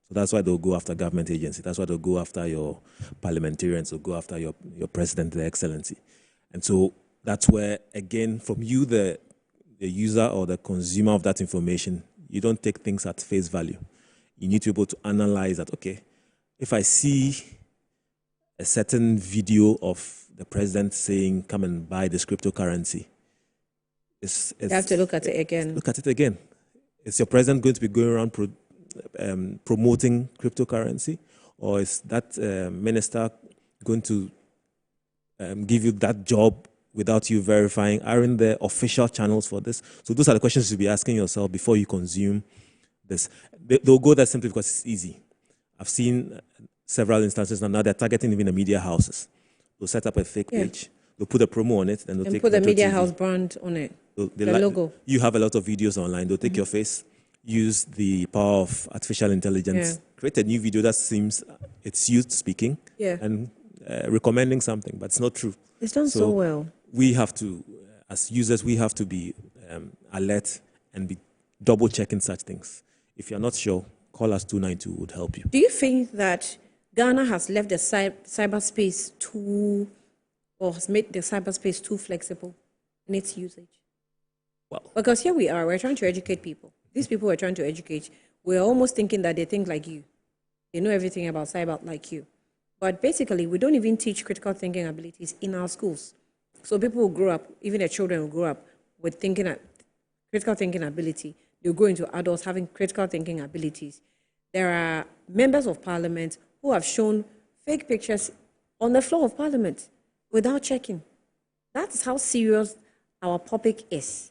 So that's why they'll go after government agency. That's why they'll go after your parliamentarians, they'll go after your president, the excellency. And so that's where, again, from you, the user or the consumer of that information, you don't take things at face value. You need to be able to analyze that, okay, if I see a certain video of the president saying, come and buy this cryptocurrency, you have to look at it again. Look at it again. Is your president going to be going around promoting cryptocurrency? Or is that minister going to give you that job without you verifying? Aren't there official channels for this? So those are the questions you'll be asking yourself before you consume this. They'll go there simply because it's easy. I've seen several instances now they're targeting even the media houses. They'll set up a fake page. They'll put a promo on it. And they'll put the media house brand on it. The logo. You have a lot of videos online. They'll take your face, use the power of artificial intelligence, create a new video that seems it's you speaking and recommending something, but it's not true. It's done so well. We have to, as users, we have to be alert and be double checking such things. If you're not sure, call us 292 would help you. Do you think that Ghana has left the cyberspace or has made the cyberspace too flexible in its usage? Well, because here we are, we're trying to educate people. These people we're trying to educate, we're almost thinking that they think like you. They know everything about cyber like you. But basically, we don't even teach critical thinking abilities in our schools. So people will grow up, even their children will grow up with critical thinking ability. They'll grow into adults having critical thinking abilities. There are members of parliament who have shown fake pictures on the floor of parliament without checking. That's how serious our public is.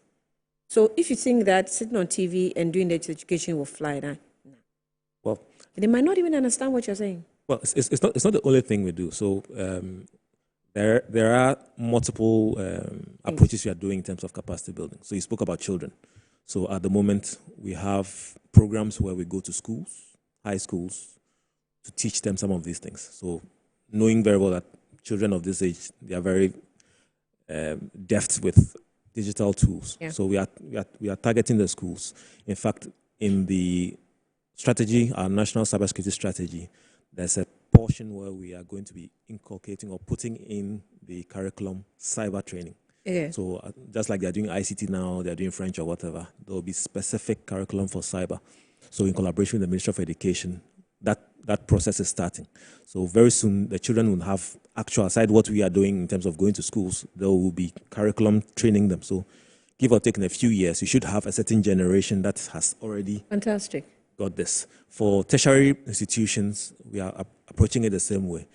So if you think that sitting on TV and doing that education will fly, no. Well, they might not even understand what you're saying. Well, it's not the only thing we do. So there are multiple approaches we are doing in terms of capacity building. So you spoke about children. So at the moment, we have programs where we go to schools, high schools, to teach them some of these things. So knowing very well that children of this age, they are very deft with digital tools. Yeah. So we are targeting the schools. In fact, in the strategy, our national cybersecurity strategy, there's a portion where we are going to be inculcating or putting in the curriculum cyber training. Yeah. So just like they're doing ICT now, they're doing French or whatever, there will be specific curriculum for cyber. So in collaboration with the Ministry of Education, that process is starting. So very soon, the children will have actual, aside what we are doing in terms of going to schools, there will be curriculum training them. So give or take in a few years, you should have a certain generation that has already got this. For tertiary institutions, we are approaching it the same way.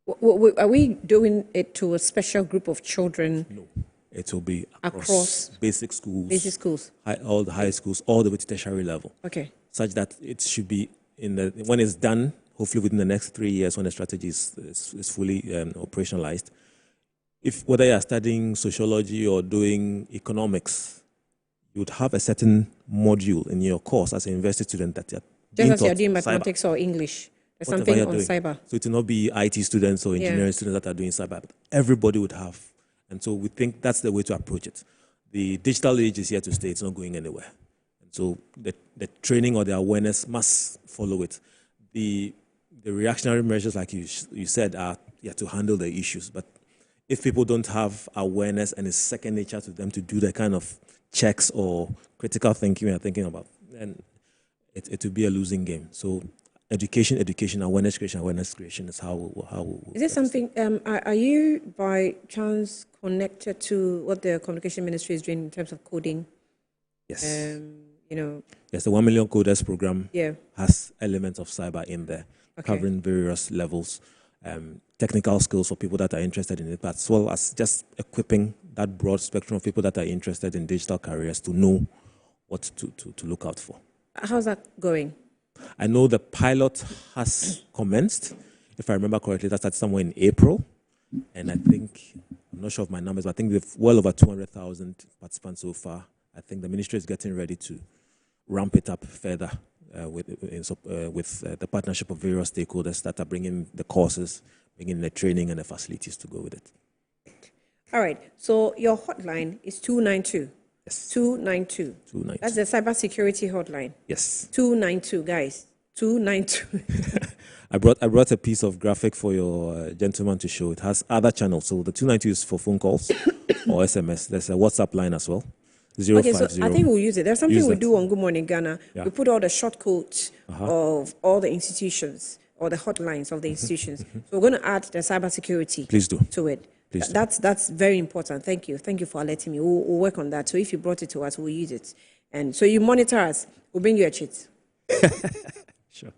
Are we doing it to a special group of children? No. It will be across basic schools, all the high schools, all the way to tertiary level. Okay. Such that it should be when it's done, hopefully within the next 3 years, when the strategy is fully operationalized. Whether you are studying sociology or doing economics, you would have a certain module in your course as a university student that you're just as you're doing mathematics or English. There's something on cyber. So it will not be IT students or engineering students that are doing cyber, but everybody would have. And so we think that's the way to approach it. The digital age is here to stay. It's not going anywhere. And so the training or the awareness must follow it. The reactionary measures, like you said, are to handle the issues. But if people don't have awareness and it's second nature to them to do the kind of checks or critical thinking we are thinking about, then it will be a losing game. So education, awareness creation is how is it something, are you by chance connected to what the Communication Ministry is doing in terms of coding? Yes. Yes, the 1 Million Coders program has elements of cyber in there. covering various levels, technical skills for people that are interested in it, but as well as just equipping that broad spectrum of people that are interested in digital careers to know what to look out for. How's that going? I know the pilot has commenced. If I remember correctly, that started somewhere in April. And I think, I'm not sure of my numbers, but I think we've well over 200,000 participants so far. I think the ministry is getting ready to ramp it up further with the partnership of various stakeholders that are bringing the courses, bringing the training and the facilities to go with it. All right. So your hotline is 292. Yes. 292. 292. That's the cybersecurity hotline. Yes. 292, guys. 292. I brought a piece of graphic for your gentleman to show. It has other channels. So the 292 is for phone calls or SMS. There's a WhatsApp line as well. 050. Okay, so I think we'll use it. There's something we do on Good Morning Ghana. Yeah. We put all the short codes of all the institutions or the hotlines of the institutions. So we're going to add the cybersecurity to it. Please do. That's very important. Thank you. Thank you for alerting me. We'll work on that. So if you brought it to us, we'll use it. And so you monitor us. We'll bring you a cheat. Sure.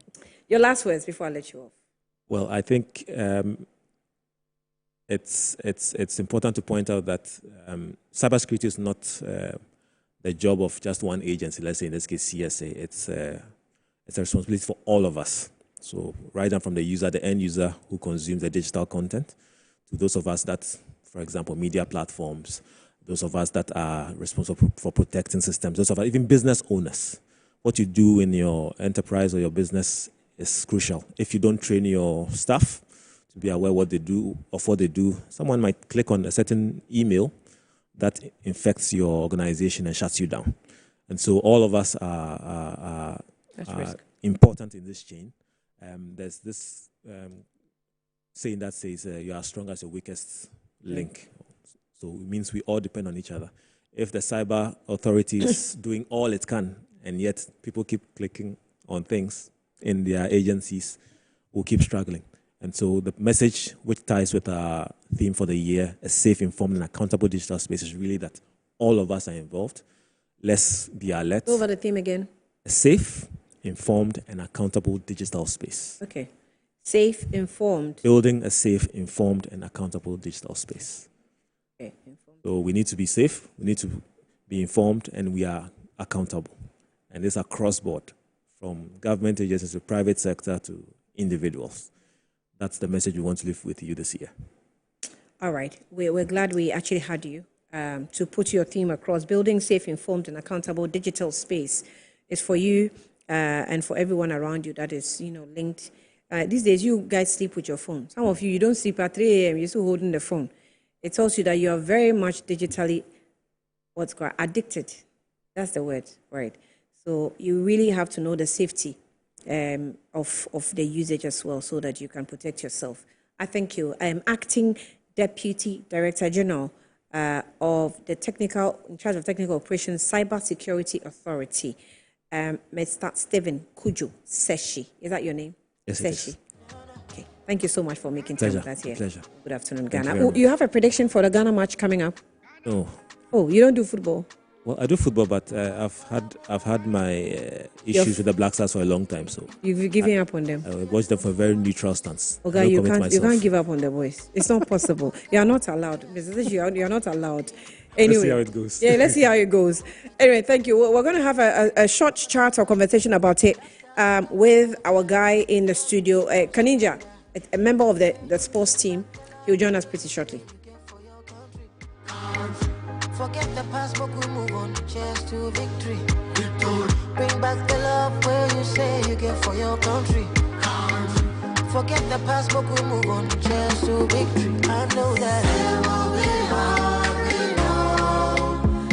Your last words before I let you off. Well, I think it's important to point out that cybersecurity is not the job of just one agency. Let's say in this case CSA. It's a responsibility for all of us. So right down from the user, the end user who consumes the digital content, to those of us that, for example, media platforms, those of us that are responsible for protecting systems, those of us, even business owners. What you do in your enterprise or your business is crucial. If you don't train your staff to be aware what they do of what they do, someone might click on a certain email that infects your organization and shuts you down. And so all of us are important in this chain. There's this saying that says you are as strong as your weakest link. So it means we all depend on each other. If the cyber authority is doing all it can, and yet people keep clicking on things in their agencies, will keep struggling. And so the message which ties with our theme for the year, a safe, informed, and accountable digital space, is really that all of us are involved. Let's be alert. Go over the theme again. A safe, informed, and accountable digital space. Okay. Safe, informed. Building a safe, informed, and accountable digital space. Okay. So we need to be safe, we need to be informed, and we are accountable. And this across board, from government agencies to private sector to individuals. That's the message we want to leave with you this year. All right. We're glad we actually had you to put your theme across. Building safe, informed, and accountable digital space is for you and for everyone around you that is, linked. These days, you guys sleep with your phone. Some of you don't sleep at 3 a.m. You're still holding the phone. It tells you that you are very much digitally, addicted. That's the word, right? So you really have to know the safety of the usage as well, so that you can protect yourself. I thank you. I am Acting Deputy Director General of the in charge of technical operations, Cyber Security Authority, Mr. Stephen Kujo Seshi. Is that your name? Yes, Seshi. it is. Okay. Thank you so much for making time with us here. Pleasure. Good afternoon, Ghana. You have a prediction for the Ghana match coming up? No. Oh, you don't do football? Well, I do football, but I've had my issues with the Black Stars for a long time. So you've given up on them. I watch them from a very neutral stance. Okay, you can't give up on the boys. It's not possible. You are not allowed. You are not allowed. Anyway, let's see how it goes. Yeah, let's see how it goes. Anyway, thank you. We're going to have a short chat or conversation about it with our guy in the studio, Kanija, a member of the sports team. He'll join us pretty shortly. Forget the past, but we move on. Cheers to victory. Bring back the love where you say you get for your country. Forget the past, but we move on. Cheers to victory. I know that it will be hard. We know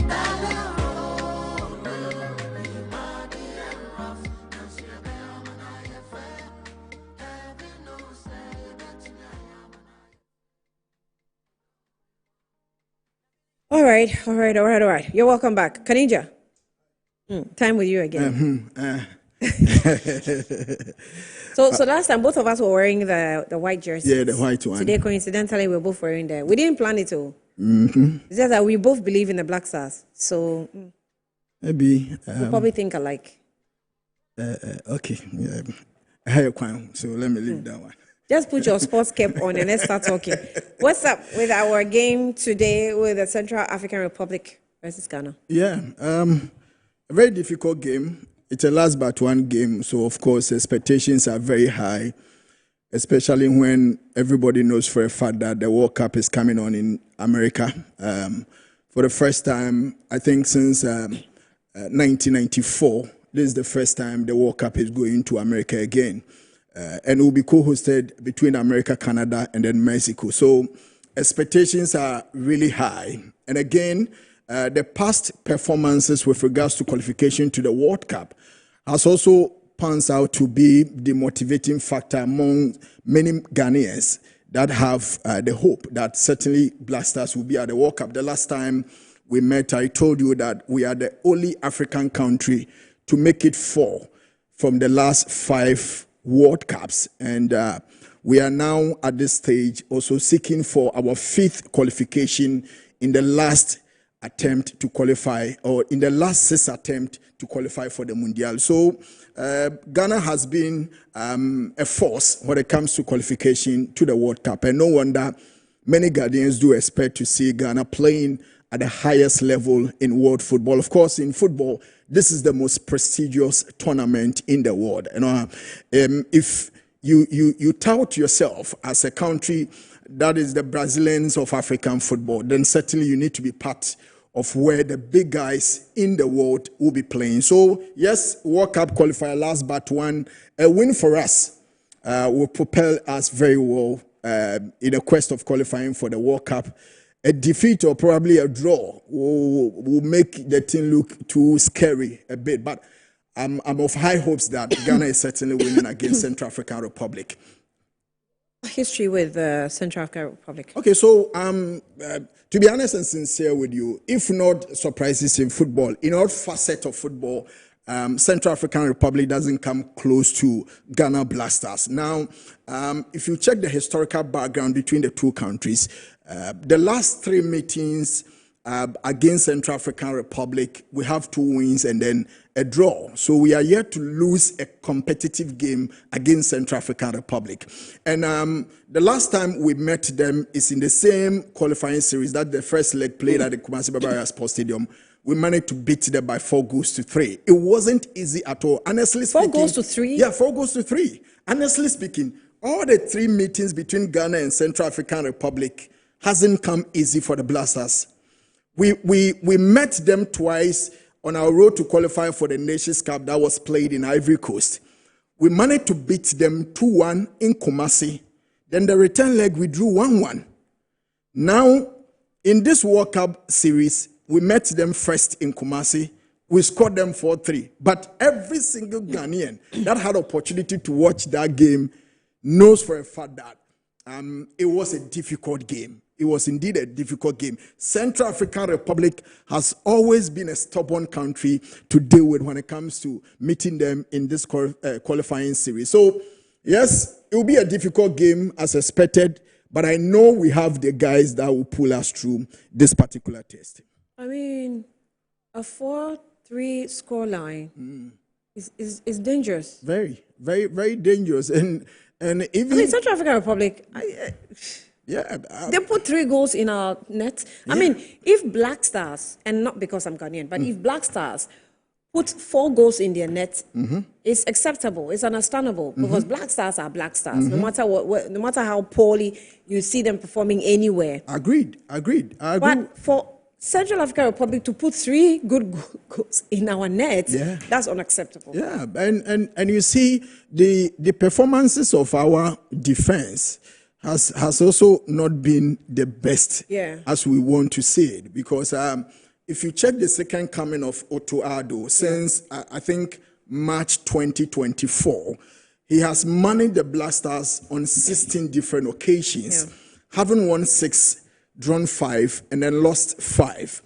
that the road will be muddy and rough. And see me, I'm an IFA. Heaven knows that All right. You're welcome back. Kanija, time with you again. So last time, both of us were wearing the white jerseys. Yeah, the white one. Today, coincidentally, we're both wearing that. We didn't plan it all. Mm-hmm. It's just that we both believe in the Black Stars. So maybe we probably think alike. Okay. So let me leave that one. Just put your sports cap on and let's start talking. What's up with our game today with the Central African Republic versus Ghana? Yeah, a very difficult game. It's a last but one game, so of course expectations are very high, especially when everybody knows for a fact that the World Cup is coming on in America. For the first time, I think since 1994, this is the first time the World Cup is going to America again. And it will be co-hosted between America, Canada, and then Mexico. So expectations are really high. And again, the past performances with regards to qualification to the World Cup has also pans out to be the motivating factor among many Ghanaians that have the hope that certainly Black Stars will be at the World Cup. The last time we met, I told you that we are the only African country to make it 4 from the last 5 World Cups, and we are now at this stage also seeking for our 5th qualification in the last attempt to qualify, or in the last 6 attempts to qualify for the Mundial. So Ghana has been a force when it comes to qualification to the World Cup, and no wonder many Ghanaians do expect to see Ghana playing at the highest level in world football. Of course, in football, this is the most prestigious tournament in the world. If you tout yourself as a country that is the Brazilians of African football, then certainly you need to be part of where the big guys in the world will be playing. So yes, World Cup qualifier last but one. A win for us will propel us very well in the quest of qualifying for the World Cup. A defeat or probably a draw will make the team look too scary a bit. But I'm of high hopes that Ghana is certainly winning against Central African Republic. History with Central African Republic. Okay, so to be honest and sincere with you, if not surprises in football, in all facets of football, Central African Republic doesn't come close to Ghana Black Stars. Now, if you check the historical background between the two countries, the last 3 meetings against Central African Republic, we have 2 wins and then a draw. So we are yet to lose a competitive game against Central African Republic. And the last time we met them is in the same qualifying series that the first leg played at the Kumasi Barbarian Sports Stadium. We managed to beat them by 4-3. It wasn't easy at all. Honestly speaking. 4-3? Yeah, 4-3. Honestly speaking, all the 3 meetings between Ghana and Central African Republic hasn't come easy for the Black Stars. We met them twice on our road to qualify for the Nations Cup that was played in Ivory Coast. We managed to beat them 2-1 in Kumasi. Then the return leg, we drew 1-1. Now, in this World Cup series, we met them first in Kumasi. We scored them 4-3. But every single Ghanaian that had opportunity to watch that game knows for a fact that it was a difficult game. It was indeed a difficult game. Central African Republic has always been a stubborn country to deal with when it comes to meeting them in this qualifying series. So, yes, it will be a difficult game as expected, but I know we have the guys that will pull us through this particular test. I mean, a 4-3 scoreline is dangerous. Very, very, very dangerous. And even Central African Republic, they put 3 goals in our net. Yeah. I mean, if Black Stars, and not because I'm Ghanaian, but if Black Stars put 4 goals in their net, it's acceptable, it's understandable, because Black Stars are Black Stars, no matter no matter how poorly you see them performing anywhere. Agreed. But for Central African Republic to put 3 good goals in our net, that's unacceptable. Yeah, and you see the performances of our defense has also not been the best as we want to see it, because if you check the second coming of Otto Addo since I think March 2024, he has managed the Black Stars on 16 different occasions, having won 6, drawn 5, and then lost 5.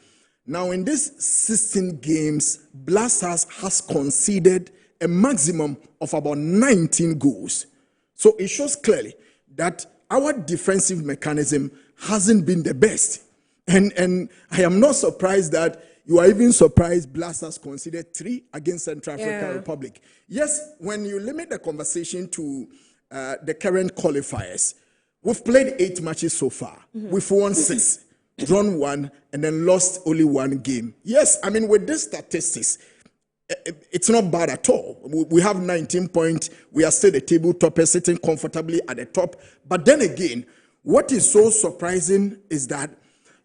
Now, in these 16 games, Black Stars has conceded a maximum of about 19 goals. So it shows clearly that our defensive mechanism hasn't been the best. And I am not surprised that, You are even surprised Blasters conceded 3 against Central African Yeah. Republic. Yes, when you limit the conversation to the current qualifiers, we've played 8 matches so far. We've won 6, drawn 1, and then lost only 1 game. Yes, I mean, with these statistics, it's not bad at all. We have 19 points. We are still the table topper, sitting comfortably at the top. But then again, what is so surprising is that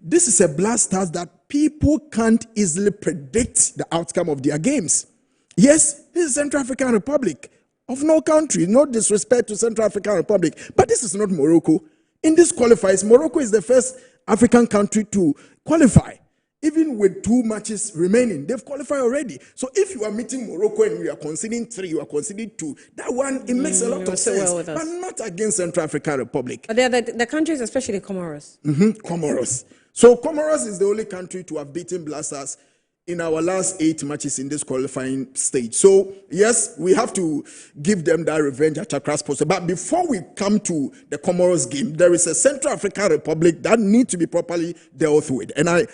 this is a Blasters that people can't easily predict the outcome of their games. Yes, this is Central African Republic, of no country, no disrespect to Central African Republic, but this is not Morocco. In this qualifiers, Morocco is the first African country to qualify. Even with 2 matches remaining, they've qualified already. So if you are meeting Morocco and you are conceding 3, you are conceding 2, that one, it makes a lot of sense, but not against Central African Republic. But the countries, especially Comoros. Comoros. So Comoros is the only country to have beaten Blasters in our last 8 matches in this qualifying stage. So yes, we have to give them that revenge at Accra Sports. But before we come to the Comoros game, there is a Central African Republic that needs to be properly dealt with. And I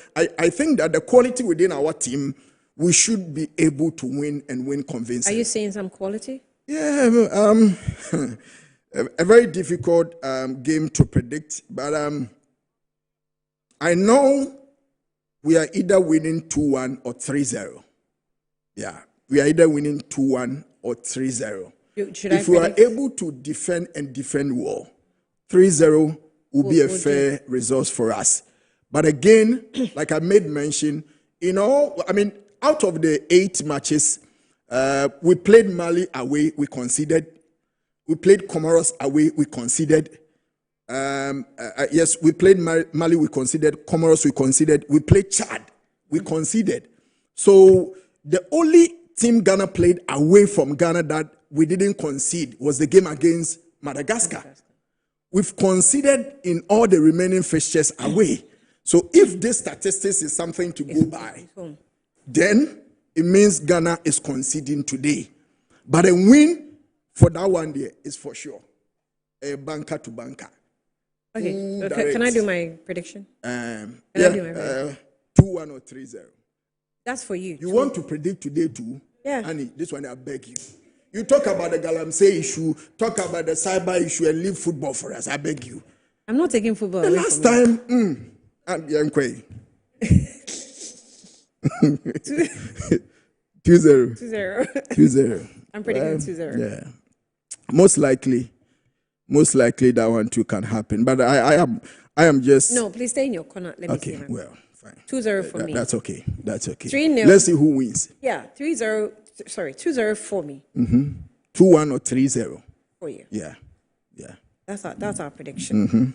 think that the quality within our team, we should be able to win and win convincingly. Are you seeing some quality? Yeah, a very difficult game to predict, but I know we are either winning 2-1 or 3-0. Yeah, we are either winning 2-1 or 3-0. If we are able to defend and defend well, 3-0 will be a fair result for us. But again, like I made mention, out of the 8 matches, we played Mali away, we conceded. We played Comoros away, we conceded. Yes, we played Mali, we conceded. Comoros, we conceded. We played Chad, we conceded. So the only team Ghana played away from Ghana that we didn't concede was the game against Madagascar. We've conceded in all the remaining fixtures away. So if this statistics is something to go by, then it means Ghana is conceding today. But a win for that one day is for sure. A banker to banker. Okay, can I do my prediction? I do my prediction? 2-1 or 3-0. That's for you. You want to predict today too? Yeah. Honey, this one I beg you. You talk about the Galamsey issue, talk about the cyber issue, and leave football for us. I beg you. I'm not taking football. The last time, I'm Yankwe. 2-0. 2-0. I'm predicting 2-0. Yeah. Most likely that one too can happen. But I am just. No, please stay in your corner. Let me see. Okay, well, fine. 2-0 for me. That's okay. 3-0. Let's see who wins. Yeah, 3-0. Sorry, 2-0 for me. 2-1 or 3-0. For you. Yeah. That's our prediction.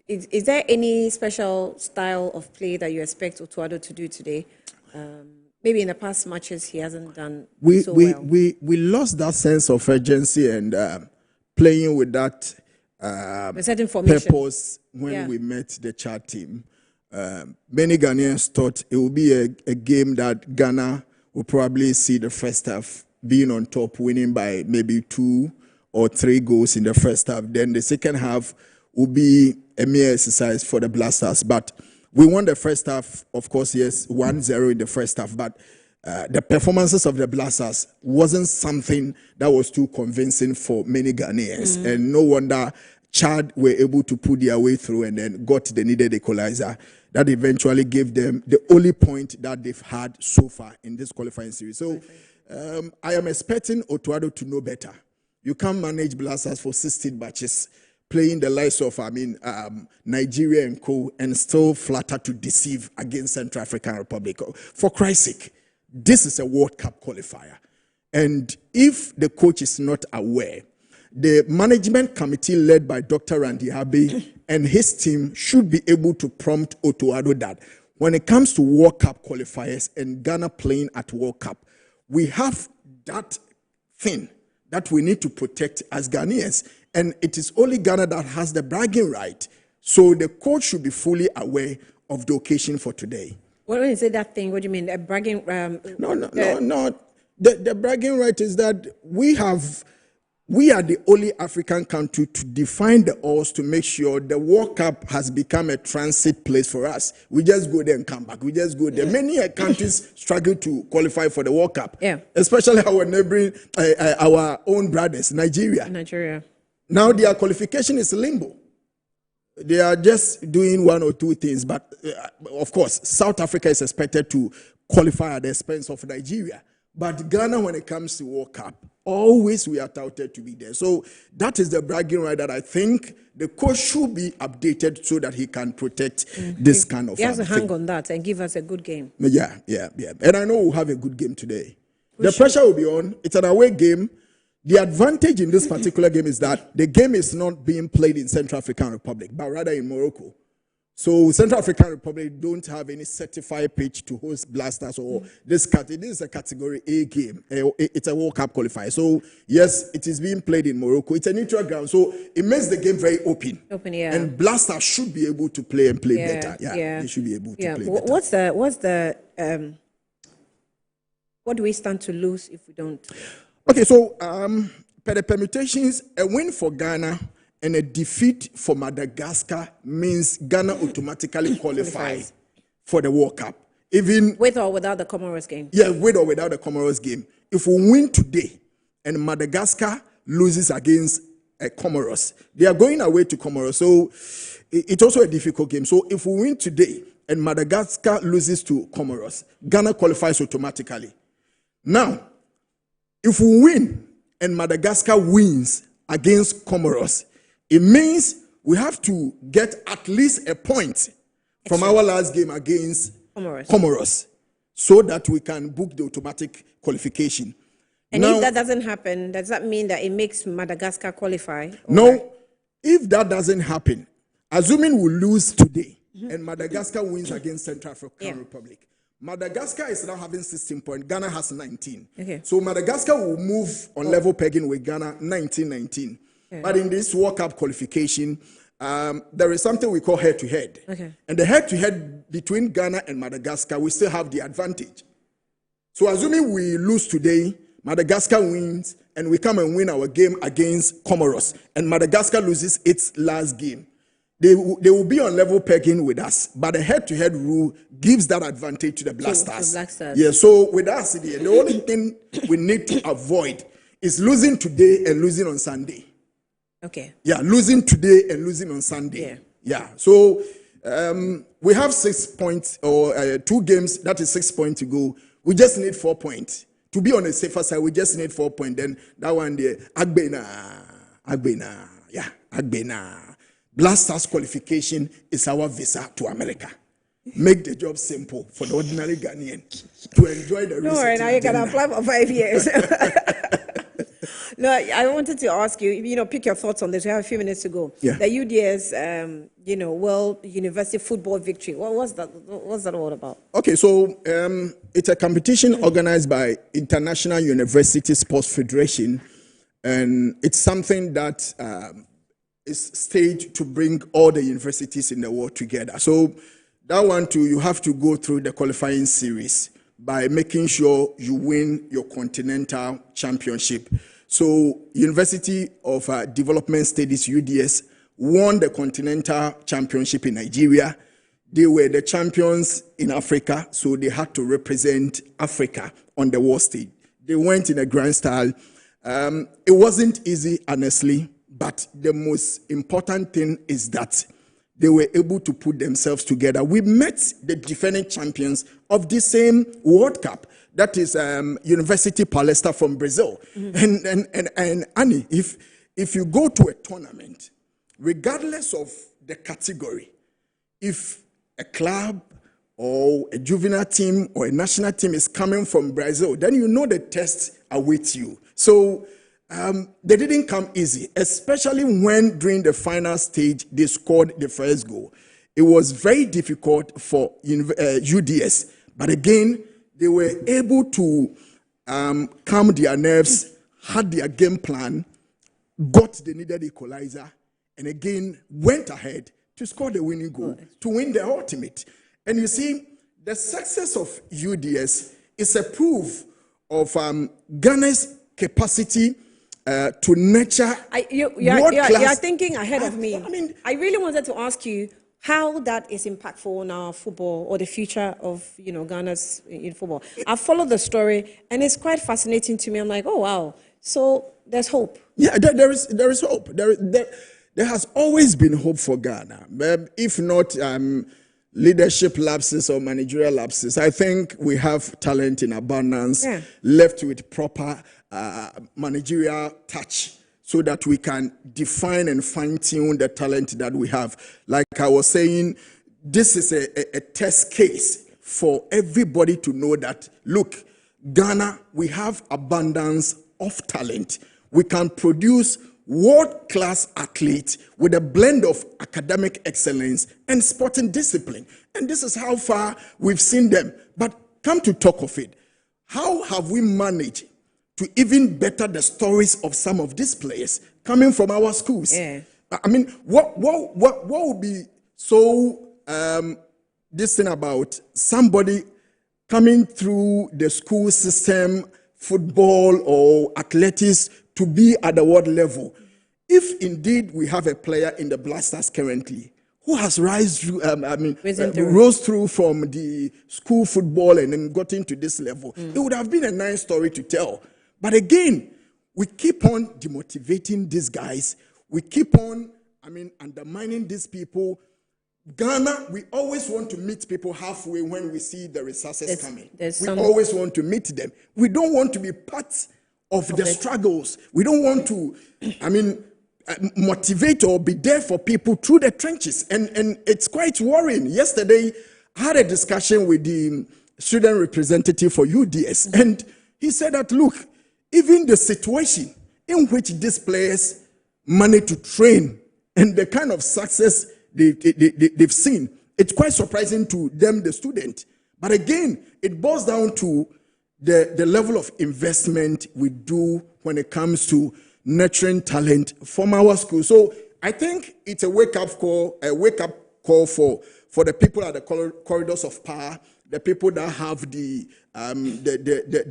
Is there any special style of play that you expect Otuado to do today? Maybe in the past matches he hasn't done so well. We lost that sense of urgency and playing with that certain formation purpose when we met the Chad team. Many Ghanaians thought it would be a game that Ghana will probably see the first half being on top, winning by maybe 2 or 3 goals in the first half. Then the second half will be a mere exercise for the Blasters. But we won the first half, of course, yes, 1-0 in the first half. But the performances of the Blasters wasn't something that was too convincing for many Ghanaians. And no wonder Chad were able to put their way through and then got the needed equalizer that eventually gave them the only point that they've had so far in this qualifying series. So I am expecting Otuado to know better. You can't manage Blasters for 16 matches, playing the likes of, Nigeria and co, and still flatter to deceive against Central African Republic. For Christ's sake, this is a World Cup qualifier. And if the coach is not aware, the management committee led by Dr. Randy Habe and his team should be able to prompt Otuado that when it comes to World Cup qualifiers and Ghana playing at World Cup, we have that thing that we need to protect as Ghanaians. And it is only Ghana that has the bragging right. So the coach should be fully aware of the occasion for today. When you say that thing, what do you mean? A bragging? No. The bragging right is that we have we are the only African country to define the odds to make sure the World Cup has become a transit place for us. We just go there and come back. We just go there. Many countries struggle to qualify for the World Cup, especially our neighboring, our own brothers, Nigeria. Now their qualification is limbo. They are just doing one or two things, but of course, South Africa is expected to qualify at the expense of Nigeria. But Ghana, when it comes to World Cup, always we are touted to be there. So that is the bragging right that I think the coach should be updated so that he can protect this kind of thing. He has to hang on that and give us a good game. Yeah. And I know we'll have a good game today. The pressure will be on. It's an away game. The advantage in this particular game is that the game is not being played in Central African Republic, but rather in Morocco. So Central African Republic don't have any certified pitch to host Blasters or this category. This is a Category A game. It's a World Cup qualifier. So yes, it is being played in Morocco. It's a neutral ground, so it makes the game very open. And Blasters should be able to play better. They should be able to play better. What do we stand to lose if we don't? Okay, so per the permutations, a win for Ghana and a defeat for Madagascar means Ghana automatically qualifies for the World Cup. Even with or without the Comoros game? Yeah, with or without the Comoros game. If we win today and Madagascar loses against Comoros, they are going away to Comoros. So it's also a difficult game. So if we win today and Madagascar loses to Comoros, Ghana qualifies automatically. Now, if we win and Madagascar wins against Comoros, it means we have to get at least a point from our last game against Comoros so that we can book the automatic qualification. And now, if that doesn't happen, does that mean that it makes Madagascar qualify? No, if that doesn't happen, assuming we lose today and Madagascar wins against Central African Republic, Madagascar is now having 16 points. Ghana has 19. So Madagascar will move on level pegging with Ghana, 19-19. But in this World Cup qualification, there is something we call head-to-head. And the head-to-head between Ghana and Madagascar, we still have the advantage. So assuming we lose today, Madagascar wins, and we come and win our game against Comoros, and Madagascar loses its last game, they will be on level pegging with us. But the head-to-head rule gives that advantage to the Blasters. Yeah, so with us, the only thing we need to avoid is losing today and losing on Sunday. Yeah, losing today and losing on Sunday. Yeah. So we have 6 points or 2 games. That is 6 points to go. We just need 4 points to be on the safer side. We just need 4 points. Then that one there, Agbena. Blasters qualification is our visa to America. Make the job simple for the ordinary Ghanaian to enjoy the. Don't worry, now you can apply for 5 years. No, I wanted to ask you, pick your thoughts on this. We have a few minutes to go. The UDS, World University Football Victory. What's that all about? Okay, so it's a competition organized by International University Sports Federation, and it's something that is staged to bring all the universities in the world together. So that one too, you have to go through the qualifying series by making sure you win your continental championship. So University of Development Studies, UDS, won the continental championship in Nigeria. They were the champions in Africa, so they had to represent Africa on the world stage. They went in a grand style. It wasn't easy, honestly, but the most important thing is that they were able to put themselves together. We met the defending champions of the same World Cup. That is University Palestra from Brazil. And Annie, if you go to a tournament, regardless of the category, if a club or a juvenile team or a national team is coming from Brazil, then you know the tests await you. So they didn't come easy, especially when during the final stage they scored the first goal. It was very difficult for UDS, but again, they were able to calm their nerves, had their game plan, got the needed equalizer, and again went ahead to score the winning goal, to win the ultimate. And you see, the success of UDS is a proof of Ghana's capacity to nurture you're thinking ahead of me. I really wanted to ask you how that is impactful on our football or the future of Ghana's in football. I followed the story and it's quite fascinating to me. I'm like, oh wow, so there's hope. Yeah, there is hope. There has always been hope for Ghana. If not leadership lapses or managerial lapses, I think we have talent in abundance, left with proper managerial touch, so that we can define and fine-tune the talent that we have. Like I was saying, this is a test case for everybody to know that, look, Ghana, we have abundance of talent. We can produce world-class athletes with a blend of academic excellence and sporting discipline. And this is how far we've seen them. But come to talk of it, how have we managed to even better the stories of some of these players coming from our schools? Yeah. I mean, what would be so this thing about somebody coming through the school system, football or athletics, to be at the world level? If indeed we have a player in the Black Stars currently who has rose through from the school football and then got into this level, it would have been a nice story to tell. But again, we keep on demotivating these guys. We keep on, undermining these people. Ghana, we always want to meet people halfway when we see the resources coming. We always want to meet them. We don't want to be part of the struggles. We don't want to, motivate or be there for people through the trenches. And it's quite worrying. Yesterday, I had a discussion with the student representative for UDS, and he said that, look, even the situation in which these players manage to train and the kind of success they've seen, it's quite surprising to them, the student. But again, it boils down to the level of investment we do when it comes to nurturing talent from our school. So I think it's a wake-up call for the people at the corridors of power, the people that have the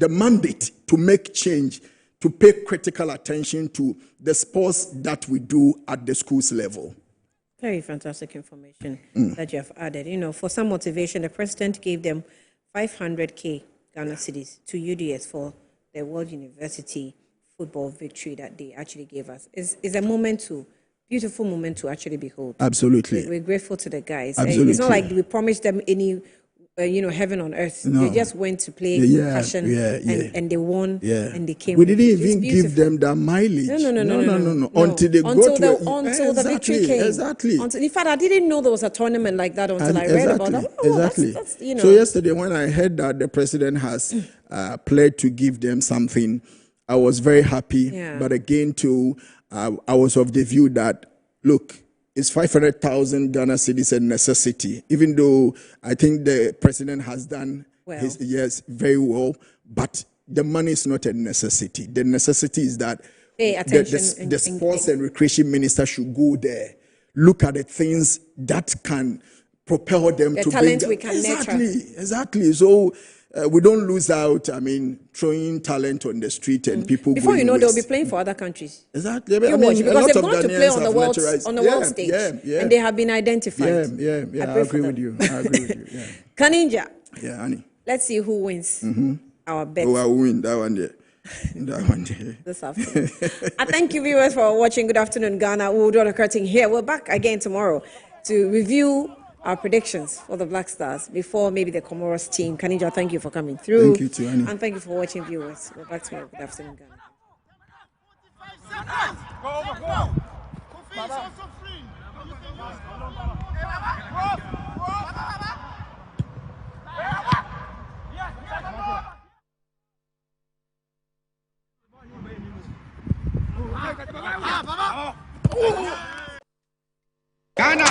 mandate to make change, to pay critical attention to the sports that we do at the schools level. Very fantastic information that you have added. For some motivation, the president gave them 500K Ghana cedis to UDS for the World University football victory that they actually gave us. It's a beautiful moment to actually behold. Absolutely. We're grateful to the guys. Absolutely. It's not like we promised them any heaven on earth. No. They just went to play passion and they won and they came. We didn't even give them that mileage. No. Until they got until the victory came. Exactly. In fact, I didn't know there was a tournament like that until I read about that. Exactly. That's, So yesterday when I heard that the president has pledged to give them something, I was very happy. Yeah. But again, too, I was of the view that, look, it's 500,000 Ghana cedis a necessity, even though I think the president has done very well, but the money is not a necessity. The necessity is that the sports and recreation minister should go there, look at the things that can propel them to talent bring we can nurture. Exactly. So we don't lose out, throwing talent on the street and people before you know, waste. they'll be playing for other countries. Exactly. Because they've gone to play on the world stage. And they have been identified. Yeah. I agree with you. Yeah. Kaninja. Yeah, Annie. Let's see who wins our bet. I will win that one there. This afternoon. I thank you, viewers, for watching. Good afternoon, Ghana. We'll draw the curtain here. We're back again tomorrow to review our predictions for the Black Stars before maybe the Comoros team. Kaninja, thank you for coming through. Thank you too, Annie. And thank you for watching, viewers. We're back tomorrow. Good afternoon, Ghana. Ghana!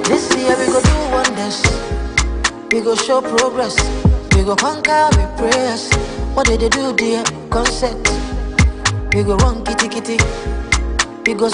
This year we go do wonders. We go show progress. We go conquer with prayers. What did they do, dear? Concept. We go run kitty kitty. We go